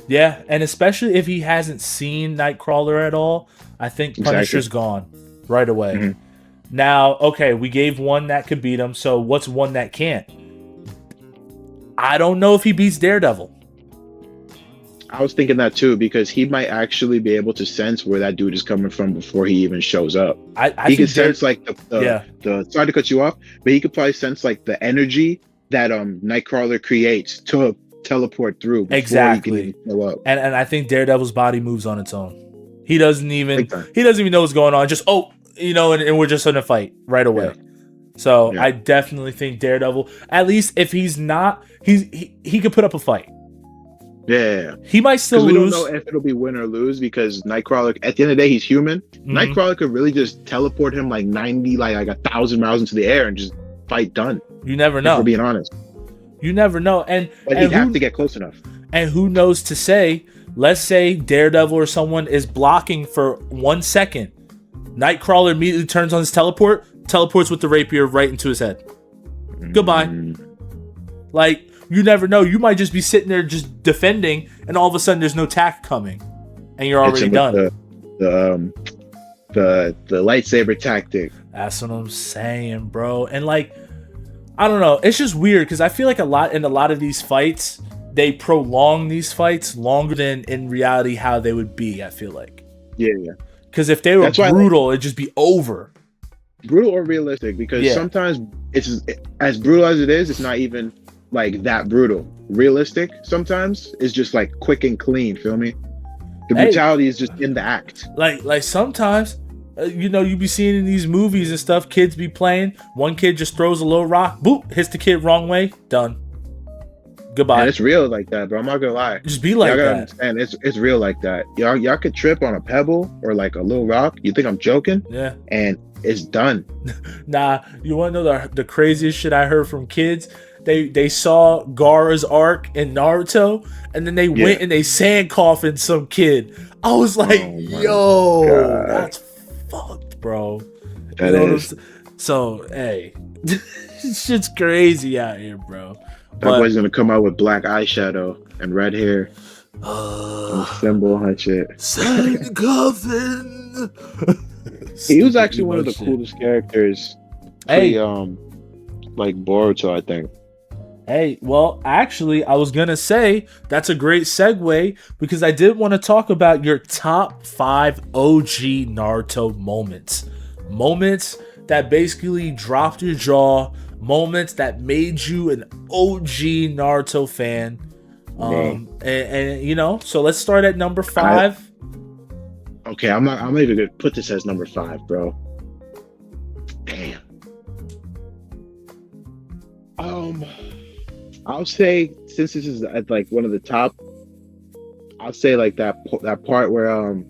Yeah, and especially if he hasn't seen Nightcrawler at all, I think Punisher's gone right away. Mm-hmm. Now, okay, we gave one that could beat him, so what's one that can't? I don't know if he beats Daredevil. I was thinking that too, because he might actually be able to sense where that dude is coming from before he even shows up. He can sense like the sorry to cut you off, but he could probably sense like the energy that Nightcrawler creates to teleport through before he can even show up. And I think Daredevil's body moves on its own. He doesn't even know what's going on. Just and we're just in a fight right away. Yeah. So I definitely think Daredevil, at least if he's not, he could put up a fight. Yeah. He might still lose. We don't know if it'll be win or lose, because Nightcrawler, at the end of the day, he's human. Mm-hmm. Nightcrawler could really just teleport him like 1,000 miles into the air and just fight done. You never know. If we're being honest. You never know. But he'd have to get close enough. And who knows to say, let's say Daredevil or someone is blocking for 1 second. Nightcrawler immediately turns on his teleports with the rapier right into his head. Goodbye. Like, you never know. You might just be sitting there just defending, and all of a sudden there's no attack coming, and you're already done. The lightsaber tactic. That's what I'm saying, bro. And like, I don't know. It's just weird, because I feel like a lot of these fights, they prolong these fights longer than in reality how they would be. I feel like. Yeah. Because if they were brutal, it'd just be over. Brutal or realistic? Because sometimes it's as brutal as it is. It's not even like that brutal. Realistic sometimes is just like quick and clean. Feel me? The brutality is just in the act. Like sometimes, you be seeing in these movies and stuff, kids be playing. One kid just throws a little rock, boop, hits the kid wrong way, done. Goodbye. And it's real like that, bro. I'm not gonna lie. Just be like y'all gotta that. understand, it's real like that. Y'all could trip on a pebble or like a little rock. You think I'm joking? Yeah. And it's done. Nah, you want to know the craziest shit I heard from kids? They saw Gaara's arc in Naruto, and then they went and they sand coffined some kid. I was like, yo, God. That's fucked, bro. That is. So, hey, shit's crazy out here, bro. That boy's gonna come out with black eyeshadow and red hair. Symbol and shit. Sand coffin. He was actually one of the coolest characters. Hey, like Boruto, I think. Hey, well, actually, I was gonna say that's a great segue because I did want to talk about your top 5 OG Naruto moments that basically dropped your jaw, moments that made you an OG Naruto fan. And you know, so let's start at number 5. Okay, I'm not even gonna put this as number 5, bro. Damn. I'll say, since this is at like one of the top, I'll say like that part where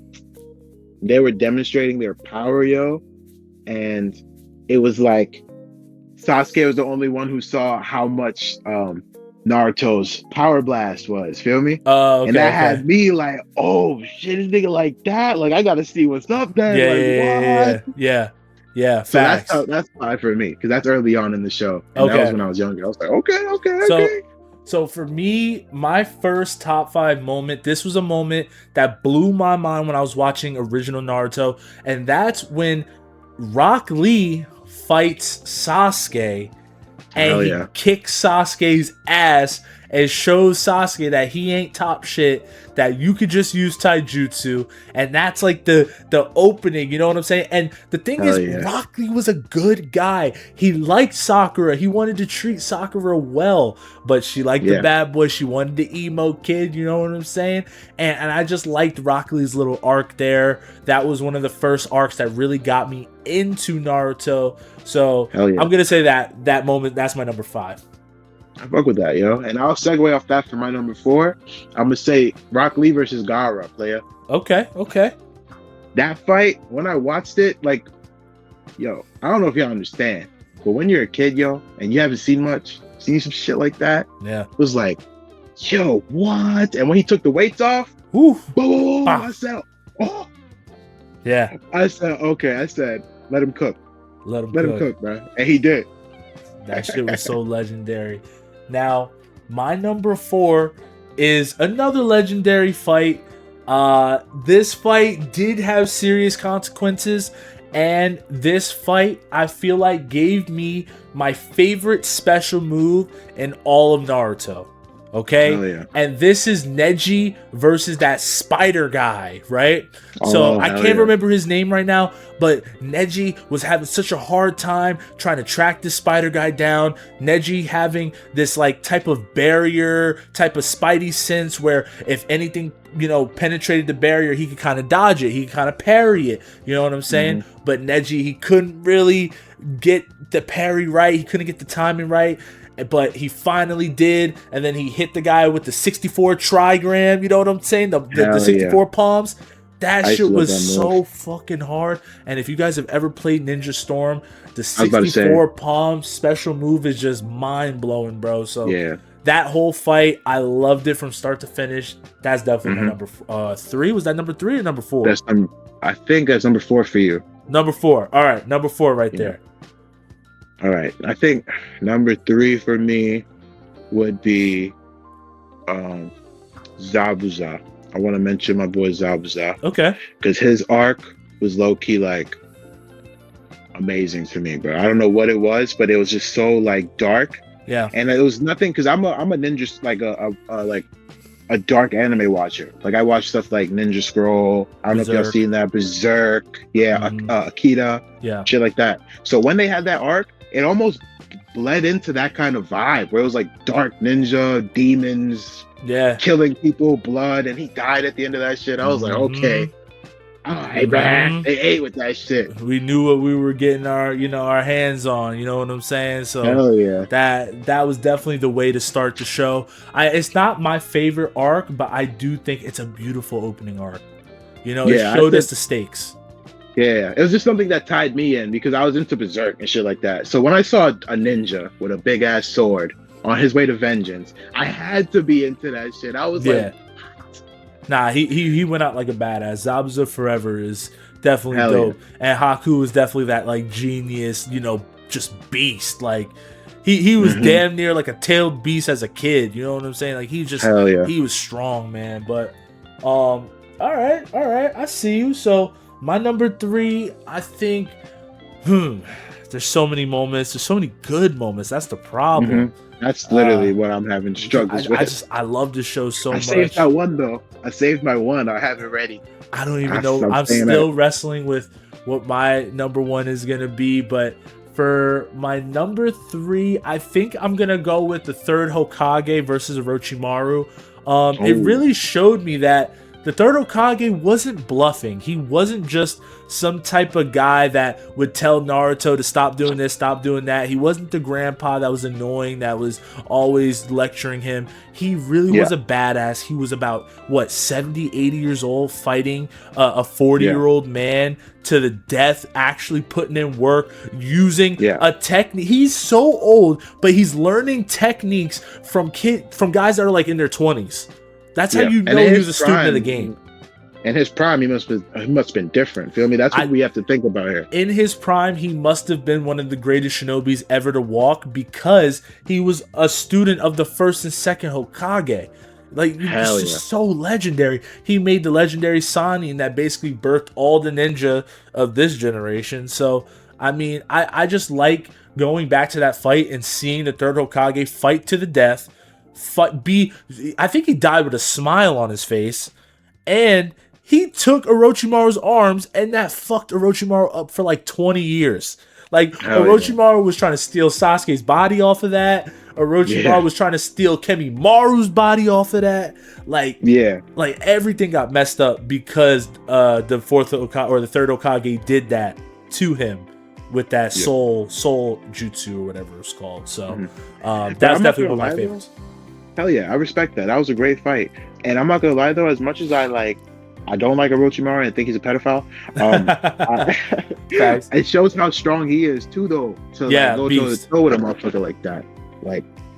they were demonstrating their power, and it was like Sasuke was the only one who saw how much Naruto's power blast was. Feel me? Okay, and that had me like, oh shit, this nigga like that. Like I gotta see what's up then. Yeah. So that's 5 for me because that's early on in the show. And that was when I was younger. I was like, okay. So for me, my first top 5 moment, this was a moment that blew my mind when I was watching original Naruto, and that's when Rock Lee fights Sasuke, and he kicks Sasuke's ass and shows Sasuke that he ain't top shit, that you could just use taijutsu, and that's like the opening, you know what I'm saying? And the thing is, Rock Lee was a good guy. He liked Sakura. He wanted to treat Sakura well, but she liked the bad boy. She wanted the emo kid, you know what I'm saying? And I just liked Rock Lee's little arc there. That was one of the first arcs that really got me into Naruto. So I'm gonna say that moment, that's my number 5. I fuck with that, and I'll segue off that for my number 4. I'm gonna say Rock Lee versus Gaara, player. Okay. That fight, when I watched it, like, I don't know if y'all understand, but when you're a kid, and you haven't seen some shit like that, it was like, what? And when he took the weights off, boom, I said, oh, yeah. I said, okay. I said, let him cook. Let him cook, bro, and he did. That shit was so legendary. Now, my number 4 is another legendary fight. This fight did have serious consequences, and this fight, I feel like, gave me my favorite special move in all of Naruto. Okay? And this is Neji versus that spider guy, right? So I can't remember his name right now, but Neji was having such a hard time trying to track this spider guy down. Neji having this like type of barrier, type of spidey sense where if anything, penetrated the barrier, he could kind of dodge it. He could kind of parry it. You know what I'm saying? But Neji, he couldn't really get the parry right. He couldn't get the timing right. But he finally did, and then he hit the guy with the 64 trigram, you know what I'm saying? The 64 palms. That shit was so fucking hard. And if you guys have ever played Ninja Storm, the 64 palms special move is just mind-blowing, bro. So that whole fight, I loved it from start to finish. That's definitely my number 3. Was that number 3 or number 4? I think that's number 4 for you. Number 4. All right, number 4 right there. All right, I think number 3 for me would be Zabuza. I want to mention my boy Zabuza. Okay. Because his arc was low-key, like, amazing to me, bro. I don't know what it was, but it was just so, like, dark. Yeah. And it was nothing, because I'm a ninja, like, a dark anime watcher. Like, I watch stuff like Ninja Scroll. I don't know if y'all seen that. Berserk. Yeah, Akira. Shit like that. So when they had that arc, it almost bled into that kind of vibe where it was like dark ninja, demons, killing people, blood, and he died at the end of that shit. I was like, okay, Alright, man. They ate with that shit. We knew what we were getting our hands on. You know what I'm saying? So hell yeah. that was definitely the way to start the show. It's not my favorite arc, but I do think it's a beautiful opening arc. You know, it showed us the stakes. Yeah, it was just something that tied me in because I was into Berserk and shit like that. So when I saw a ninja with a big ass sword on his way to vengeance, I had to be into that shit. I was like, nah, he went out like a badass. Zabuza Forever is definitely dope, and Haku is definitely that like genius, you know, just beast. Like he was damn near like a tailed beast as a kid. You know what I'm saying? Like he just he was strong, man. But all right, I see you. So my number 3, I think, there's so many moments. There's so many good moments. That's the problem. That's literally what I'm having struggles with. I love this show so much. I saved my one though. I saved my one. I have it ready. I don't even know. I'm still wrestling with what my number 1 is gonna be, but for my number 3, I think I'm gonna go with the third Hokage versus Orochimaru. It really showed me that the third Hokage wasn't bluffing. He wasn't just some type of guy that would tell Naruto to stop doing this, stop doing that. He wasn't the grandpa that was annoying, that was always lecturing him. He really was a badass. He was about, 70, 80 years old, fighting a 40-year-old man to the death, actually putting in work, using a technique. He's so old, but he's learning techniques from guys that are like in their 20s. That's how you know he was a student of the game. In his prime, he must have been different. Feel me? That's what we have to think about here. In his prime, he must have been one of the greatest shinobis ever to walk because he was a student of the first and second Hokage. Like, it's just so legendary. He made the legendary Sannin that basically birthed all the ninja of this generation. So, I mean, I just like going back to that fight and seeing the third Hokage fight to the death. I think he died with a smile on his face, and he took Orochimaru's arms, and that fucked Orochimaru up for like 20 years. Like, Orochimaru was trying to steal Sasuke's body off of that. Orochimaru was trying to steal Kemimaru's body off of that. Like everything got messed up because the fourth Hokage or the third Hokage did that to him with that soul jutsu or whatever it's called. So that's definitely one of my favorites. Hell yeah, I respect that. That was a great fight. And I'm not gonna lie though, as much as I don't like Orochimaru and think he's a pedophile. It shows how strong he is too, though. To go toe to toe with a motherfucker like that,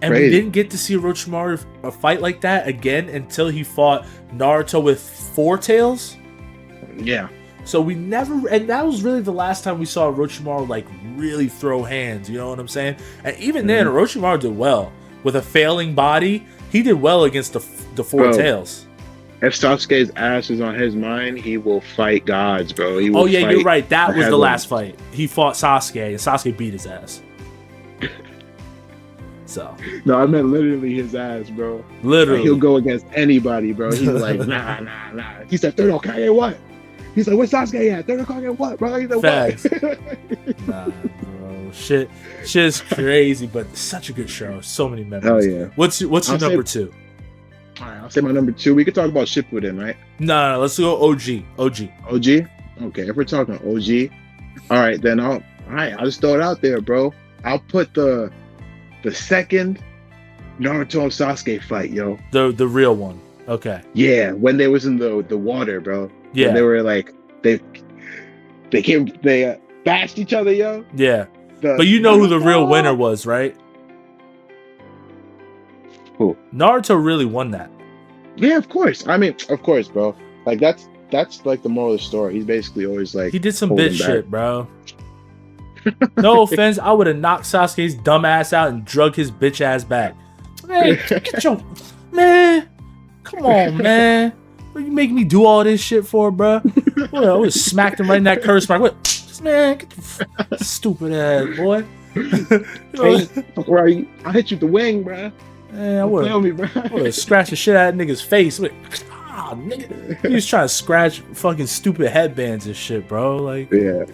and crazy. We didn't get to see Orochimaru fight like that again until he fought Naruto with 4 tails. Yeah. So we never, and that was really the last time we saw Orochimaru like really throw hands. You know what I'm saying? And even then, Orochimaru did well. With a failing body, he did well against the 4 tails. If Sasuke's ass is on his mind, he will fight gods, bro. He will you're right. That was the last fight. He fought Sasuke, and Sasuke beat his ass. So. No, I meant literally his ass, bro. Literally. He'll go against anybody, bro. He's like, nah. He said, third Hokage what? He's like, where's Sasuke at? Third Hokage what, bro? He's like, what? Nah, bro. Shit's crazy, but such a good show. So many memories. Hell yeah. What's your number 2? All right, I'll say my number 2. We could talk about Shippuden, right? No, let's go OG. OG? Okay, if we're talking OG, all right, then I'll just throw it out there, bro. I'll put the second Naruto and Sasuke fight, yo. The real one. Okay. Yeah, when they was in the water, bro. Yeah. When they were like they bashed each other, yo. Yeah. But you know who the real winner was, right? Who? Naruto really won that. Yeah, of course. I mean, of course, bro. Like that's like the moral of the story. He's basically always like he did some bitch shit, bro. No offense, I would have knocked Sasuke's dumb ass out and drug his bitch ass back. Man, get your man. Come on, man. What you making me do all this shit for, bro? Well, I would have smacked him right in that curse mark. What? Man, get the stupid ass boy. Right, I hit you with the wing, bro. Man, I would have scratched the shit out of that nigga's face. Nigga. He was trying to scratch fucking stupid headbands and shit, bro. Like, yeah.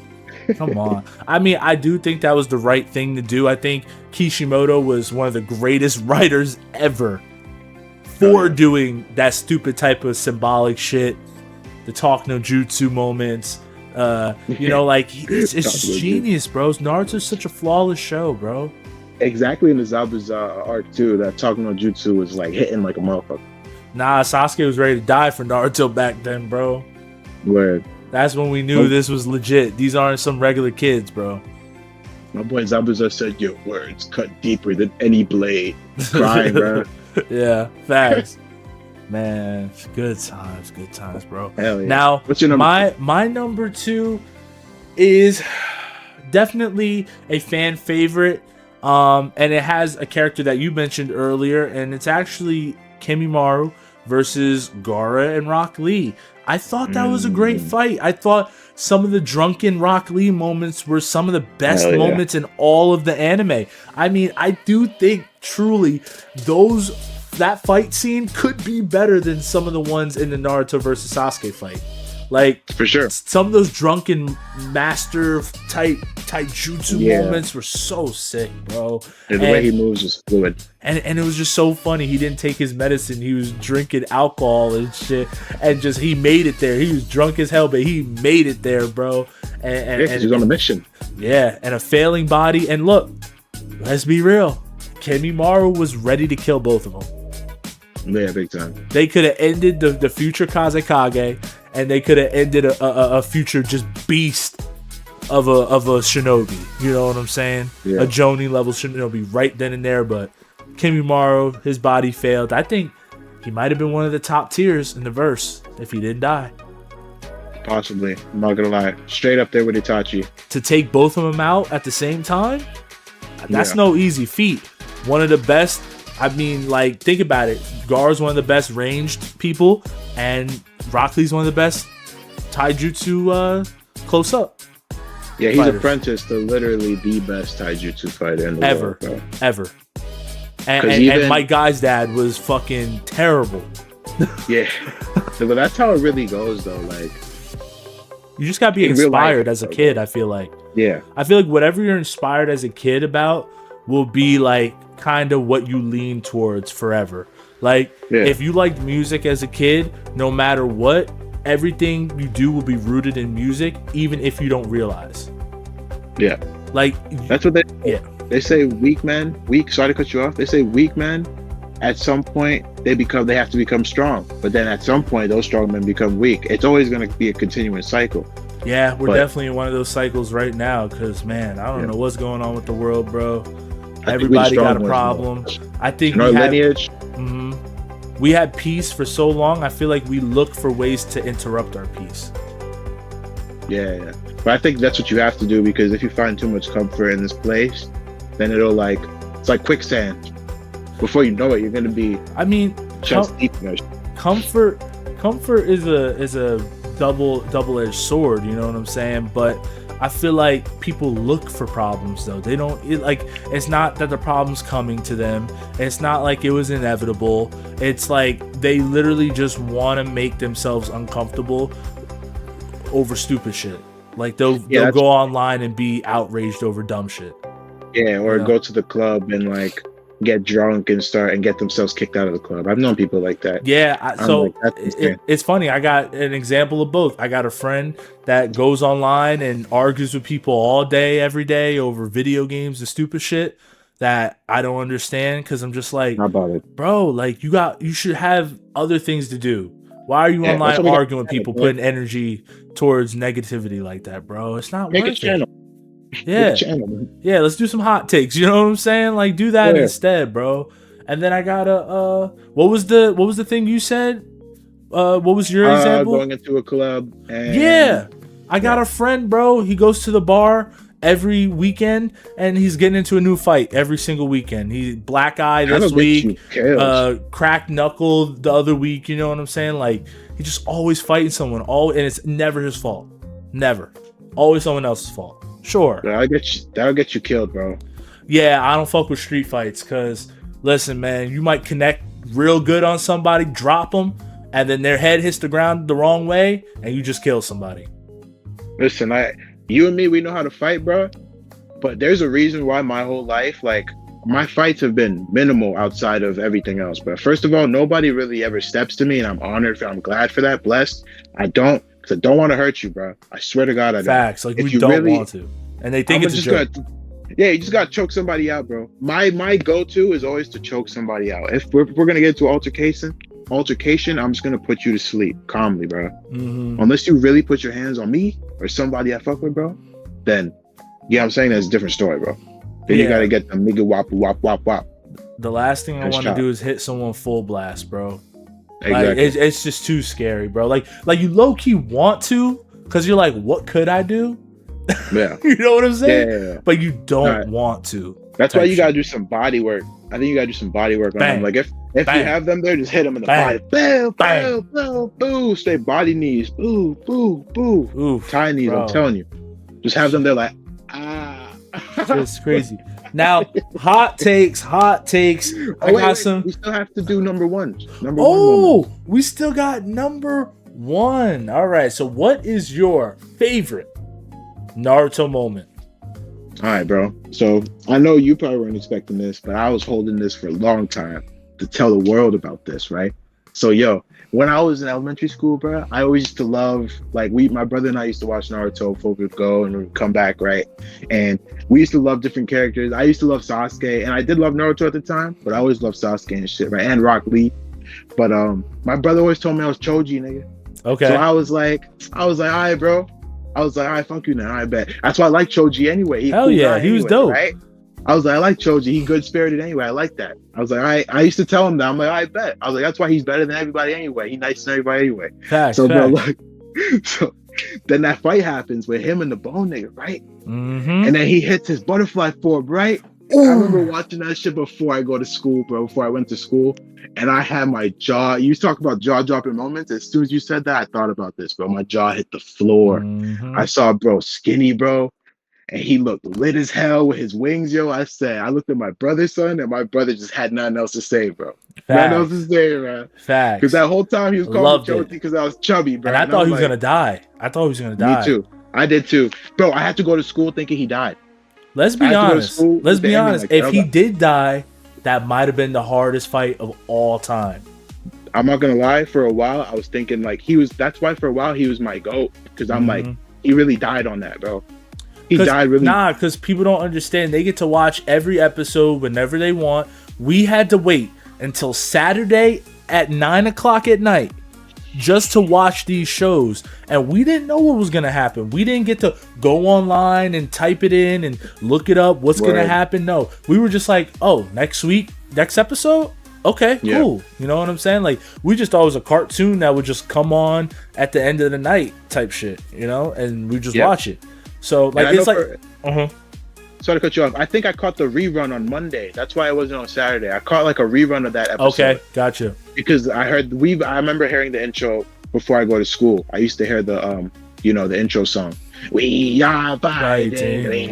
Come on. I mean, I do think that was the right thing to do. I think Kishimoto was one of the greatest writers ever for doing that stupid type of symbolic shit. the talk no jutsu moments. You know, like it's just genius, bro. Naruto's such a flawless show, bro. Exactly, in the Zabuza arc too, that talk no jutsu was like hitting like a motherfucker. Nah, Sasuke was ready to die for Naruto back then, bro. Word. That's when we knew this was legit. These aren't some regular kids, bro. My boy Zabuza said your words cut deeper than any blade. Crying, bro. Yeah, facts. Man, good times, bro. Hell yeah. Now, what's your number? My number 2 is definitely a fan favorite. And it has a character that you mentioned earlier, and it's actually Kimimaru versus Gaara and Rock Lee. I thought that was a great fight. I thought some of the drunken Rock Lee moments were some of the best moments in all of the anime. I mean, I do think truly that fight scene could be better than some of the ones in the Naruto versus Sasuke fight. Like, for sure, some of those drunken master type jutsu moments were so sick, bro. And the way he moves is fluid. And it was just so funny. He didn't take his medicine. He was drinking alcohol and shit. And just, he made it there. He was drunk as hell, but he made it there, bro. And he was on a mission. Yeah, and a failing body. And look, let's be real. Kimimaru was ready to kill both of them. Yeah, big time. They could have ended the future Kazekage, and they could have ended a future just beast of a shinobi. You know what I'm saying? Yeah. A Jonin level shinobi right then and there. But Kimimaru, his body failed. I think he might have been one of the top tiers in the verse if he didn't die. Possibly. I'm not gonna lie. Straight up there with Itachi. To take both of them out at the same time, that's no easy feat. One of the best. I mean, like, think about it. Gaara's one of the best ranged people, and Rock Lee's one of the best taijutsu close up. Yeah, he's fighters. apprenticed to literally the best taijutsu fighter in the world, bro. Ever. And my guy's dad was fucking terrible. Yeah. But that's how it really goes, though. Like, you just gotta be inspired as a kid, I feel like. Yeah. I feel like whatever you're inspired as a kid about will be like kind of what you lean towards forever. Like, if you liked music as a kid, no matter what, everything you do will be rooted in music, even if you don't realize. Yeah. Like, that's what they say. Sorry to cut you off. They say weak men, at some point they have to become strong, but then at some point those strong men become weak. It's always going to be a continuous cycle. Yeah, we're definitely in one of those cycles right now, because man, I don't know what's going on with the world, bro. Everybody got a problem. I think we lineage. We had peace for so long. I feel like we look for ways to interrupt our peace. Yeah. But I think that's what you have to do, because if you find too much comfort in this place, then it's like quicksand. Before you know it, you're gonna be. I mean, comfort is a double-edged sword. You know what I'm saying? But I feel like people look for problems, though. They don't it's not that the problem's coming to them. It's not like it was inevitable. It's like they literally just want to make themselves uncomfortable over stupid shit. Like they'll go online and be outraged over dumb shit. Yeah, or go to the club and like get drunk and get themselves kicked out of the club. I've known people like that. Yeah, it's funny. I got an example of both. I got a friend that goes online and argues with people all day, every day over video games and stupid shit that I don't understand, because I'm just like, bro, like you should have other things to do. Why are you online arguing with people, putting energy towards negativity like that, bro? It's not worth it. Yeah, let's do some hot takes. You know what I'm saying? Like, do that instead, bro. And then I got what was the thing you said? What was your example? Going into a club. I got a friend, bro. He goes to the bar every weekend, and he's getting into a new fight every single weekend. He black eye this week, cracked knuckle the other week. You know what I'm saying? Like, he just always fighting someone. And it's never his fault. Never. Always someone else's fault. Sure. That'll get you killed, bro. Yeah, I don't fuck with street fights, because, listen, man, you might connect real good on somebody, drop them, and then their head hits the ground the wrong way, and you just kill somebody. Listen, you and me, we know how to fight, bro. But there's a reason why my whole life, like, my fights have been minimal outside of everything else. But first of all, nobody really ever steps to me, and I'm honored. I'm glad for that. Blessed. I don't, because I don't want to hurt you, bro. I swear to God, I don't. Facts. Like, if we you don't really, want to, and they think it's a joke. Yeah, you just gotta choke somebody out, bro. My go-to is always to choke somebody out. If we're gonna get into altercation, I'm just gonna put you to sleep calmly, bro. Unless you really put your hands on me or somebody I fuck with, bro, then yeah, I'm saying that's a different story, bro. Then you gotta get the nigga wop wop wop wop. The last thing I want to do is hit someone full blast, bro. Exactly. Like, it's just too scary, bro. Like you low key want to, because you're like, what could I do? Yeah. You know what I'm saying? Yeah. But you don't want to. That's why you gotta do some body work. I think you gotta do some body work on them. Like if you have them there, just hit them in the body. Boo, boo, boo, boo. Stay body knees. Boo, boo, boo. Oof, tie knees, bro. I'm telling you. Just have them there like, It's crazy. Now, hot takes. Wait, some. We still have to do number one. We still got number one. All right. So, what is your favorite Naruto moment? All right, bro. So I know you probably weren't expecting this, but I was holding this for a long time to tell the world about this, right? So, when I was in elementary school, bro, I always used to love, like, my brother and I used to watch Naruto before we would go and we'd come back, right? And we used to love different characters. I used to love Sasuke, and I did love Naruto at the time, but I always loved Sasuke and shit, right? And Rock Lee. But my brother always told me I was Choji, nigga. Okay. So I was like, all right, bro. I was like, all right, fuck you now, I bet. That's why I like Choji anyway. Hell yeah, he was dope. Right? I was like, I like Choji. He good-spirited anyway. I like that. I was like, I used to tell him that. I'm like, I bet. I was like, that's why he's better than everybody anyway. He nice to everybody anyway. Bro, look. So then that fight happens with him and the bone nigga, right? And then he hits his butterfly form, right? I remember watching that shit before I go to school, bro, before I went to school. And I had my jaw. You talk about jaw-dropping moments. As soon as you said that, I thought about this, bro. My jaw hit the floor. I saw bro skinny, bro. And he looked lit as hell with his wings, yo. I looked at my brother's son, and my brother just had nothing else to say, bro. Nothing else to say, man. Facts. Because that whole time he was calling me Choji because I was chubby, bro. And I thought he was going to die. Me too. I did too. Bro, I had to go to school thinking he died. Let's be honest. If he did die, that might have been the hardest fight of all time. I'm not going to lie. For a while, I was thinking, like, that's why for a while he was my GOAT. Because I'm like, he really died on that, bro. He died really. Nah, because people don't understand. They get to watch every episode whenever they want. We had to wait until Saturday at 9:00 at night just to watch these shows, and we didn't know what was gonna happen. We didn't get to go online and type it in and look it up. What's gonna happen? No, we were just like, oh, next week, next episode. Okay, cool. You know what I'm saying? Like, we just thought it was a cartoon that would just come on at the end of the night type shit, and we just watch it. So, like, it's like, Sorry to cut you off. I think I caught the rerun on Monday. That's why it wasn't on Saturday. I caught like a rerun of that episode. Okay, gotcha. Because I remember hearing the intro before I go to school. I used to hear the the intro song. We are fighting.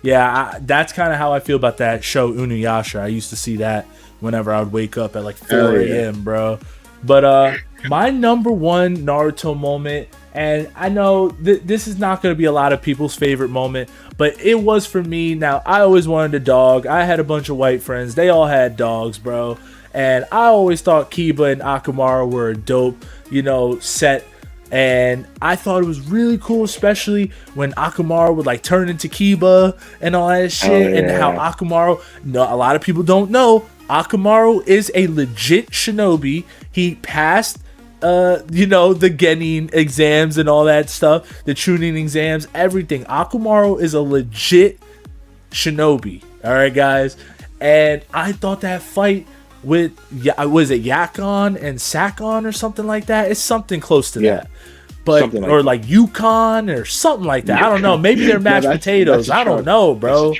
Yeah, that's kind of how I feel about that show Inuyasha. I used to see that whenever I would wake up at like 4 a.m., bro. But my number one Naruto moment, and I know this is not going to be a lot of people's favorite moment, but it was for me. Now, I always wanted a dog. I had a bunch of white friends. They all had dogs, bro. And I always thought Kiba and Akamaru were a dope, set. And I thought it was really cool, especially when Akamaru would like turn into Kiba and all that shit. And how Akamaru, a lot of people don't know, Akamaru is a legit shinobi. He passed the Genin exams and all that stuff, the Chunin exams, everything. Akamaru is a legit shinobi. All right, guys. And I thought that fight with, was it Yakon and Sakon or something like that? It's something close to that. But or like Yukon or something like that. I don't know. Maybe they're mashed potatoes. I don't know, bro.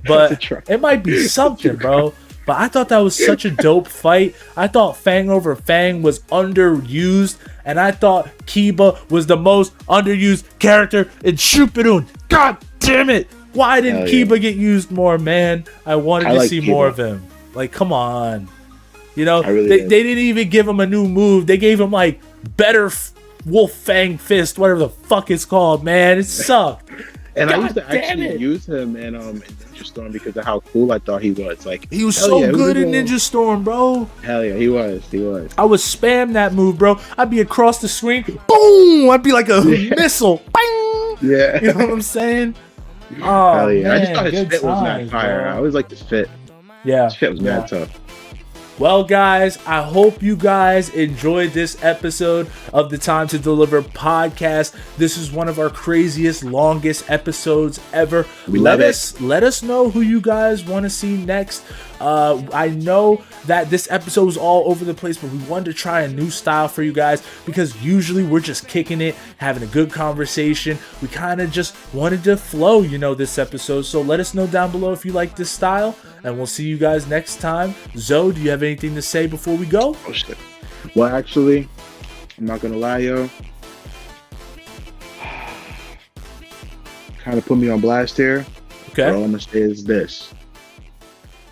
But it might be something, bro. But I thought that was such a dope fight. I thought Fang over Fang was underused, and I thought Kiba was the most underused character in Shippuden. God damn it! Why didn't Kiba get used more, man? I wanted to see more of him. Like, come on. They didn't even give him a new move. They gave him like better Wolf Fang Fist, whatever the fuck it's called, man. It sucked. And God I used to damn actually it. use him in Ninja Storm because of how cool I thought he was. Like He was hell so yeah, who's good in gonna- Ninja Storm, bro. Hell yeah, he was. I would spam that move, bro. I'd be across the screen. Boom! I'd be like a missile. Bang! Yeah. You know what I'm saying? Oh, Hell yeah. man, I just thought his good fit was times, not fire. bro. I always liked his fit. Yeah. His fit was yeah. mad tough. Well, guys, I hope you guys enjoyed this episode of the Time to Deliver podcast. This is one of our craziest, longest episodes ever. Let us know who you guys want to see next. I know that this episode was all over the place, but we wanted to try a new style for you guys because usually we're just kicking it, having a good conversation. We kind of just wanted to flow, this episode. So let us know down below if you like this style, and we'll see you guys next time. Zoe, do you have anything to say before we go? Oh shit. Well, actually, I'm not gonna lie, yo. Kind of put me on blast here. Okay. All I'm gonna say is this: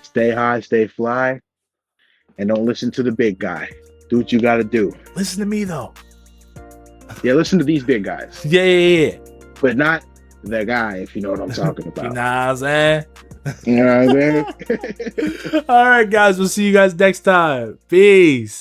stay high, stay fly, and don't listen to the big guy. Do what you gotta do. Listen to me though. Yeah, listen to these big guys, Yeah. but not the guy. If you know what I'm talking You about. know what I'm saying? You know what I'm saying? All right, guys. We'll see you guys next time. Peace.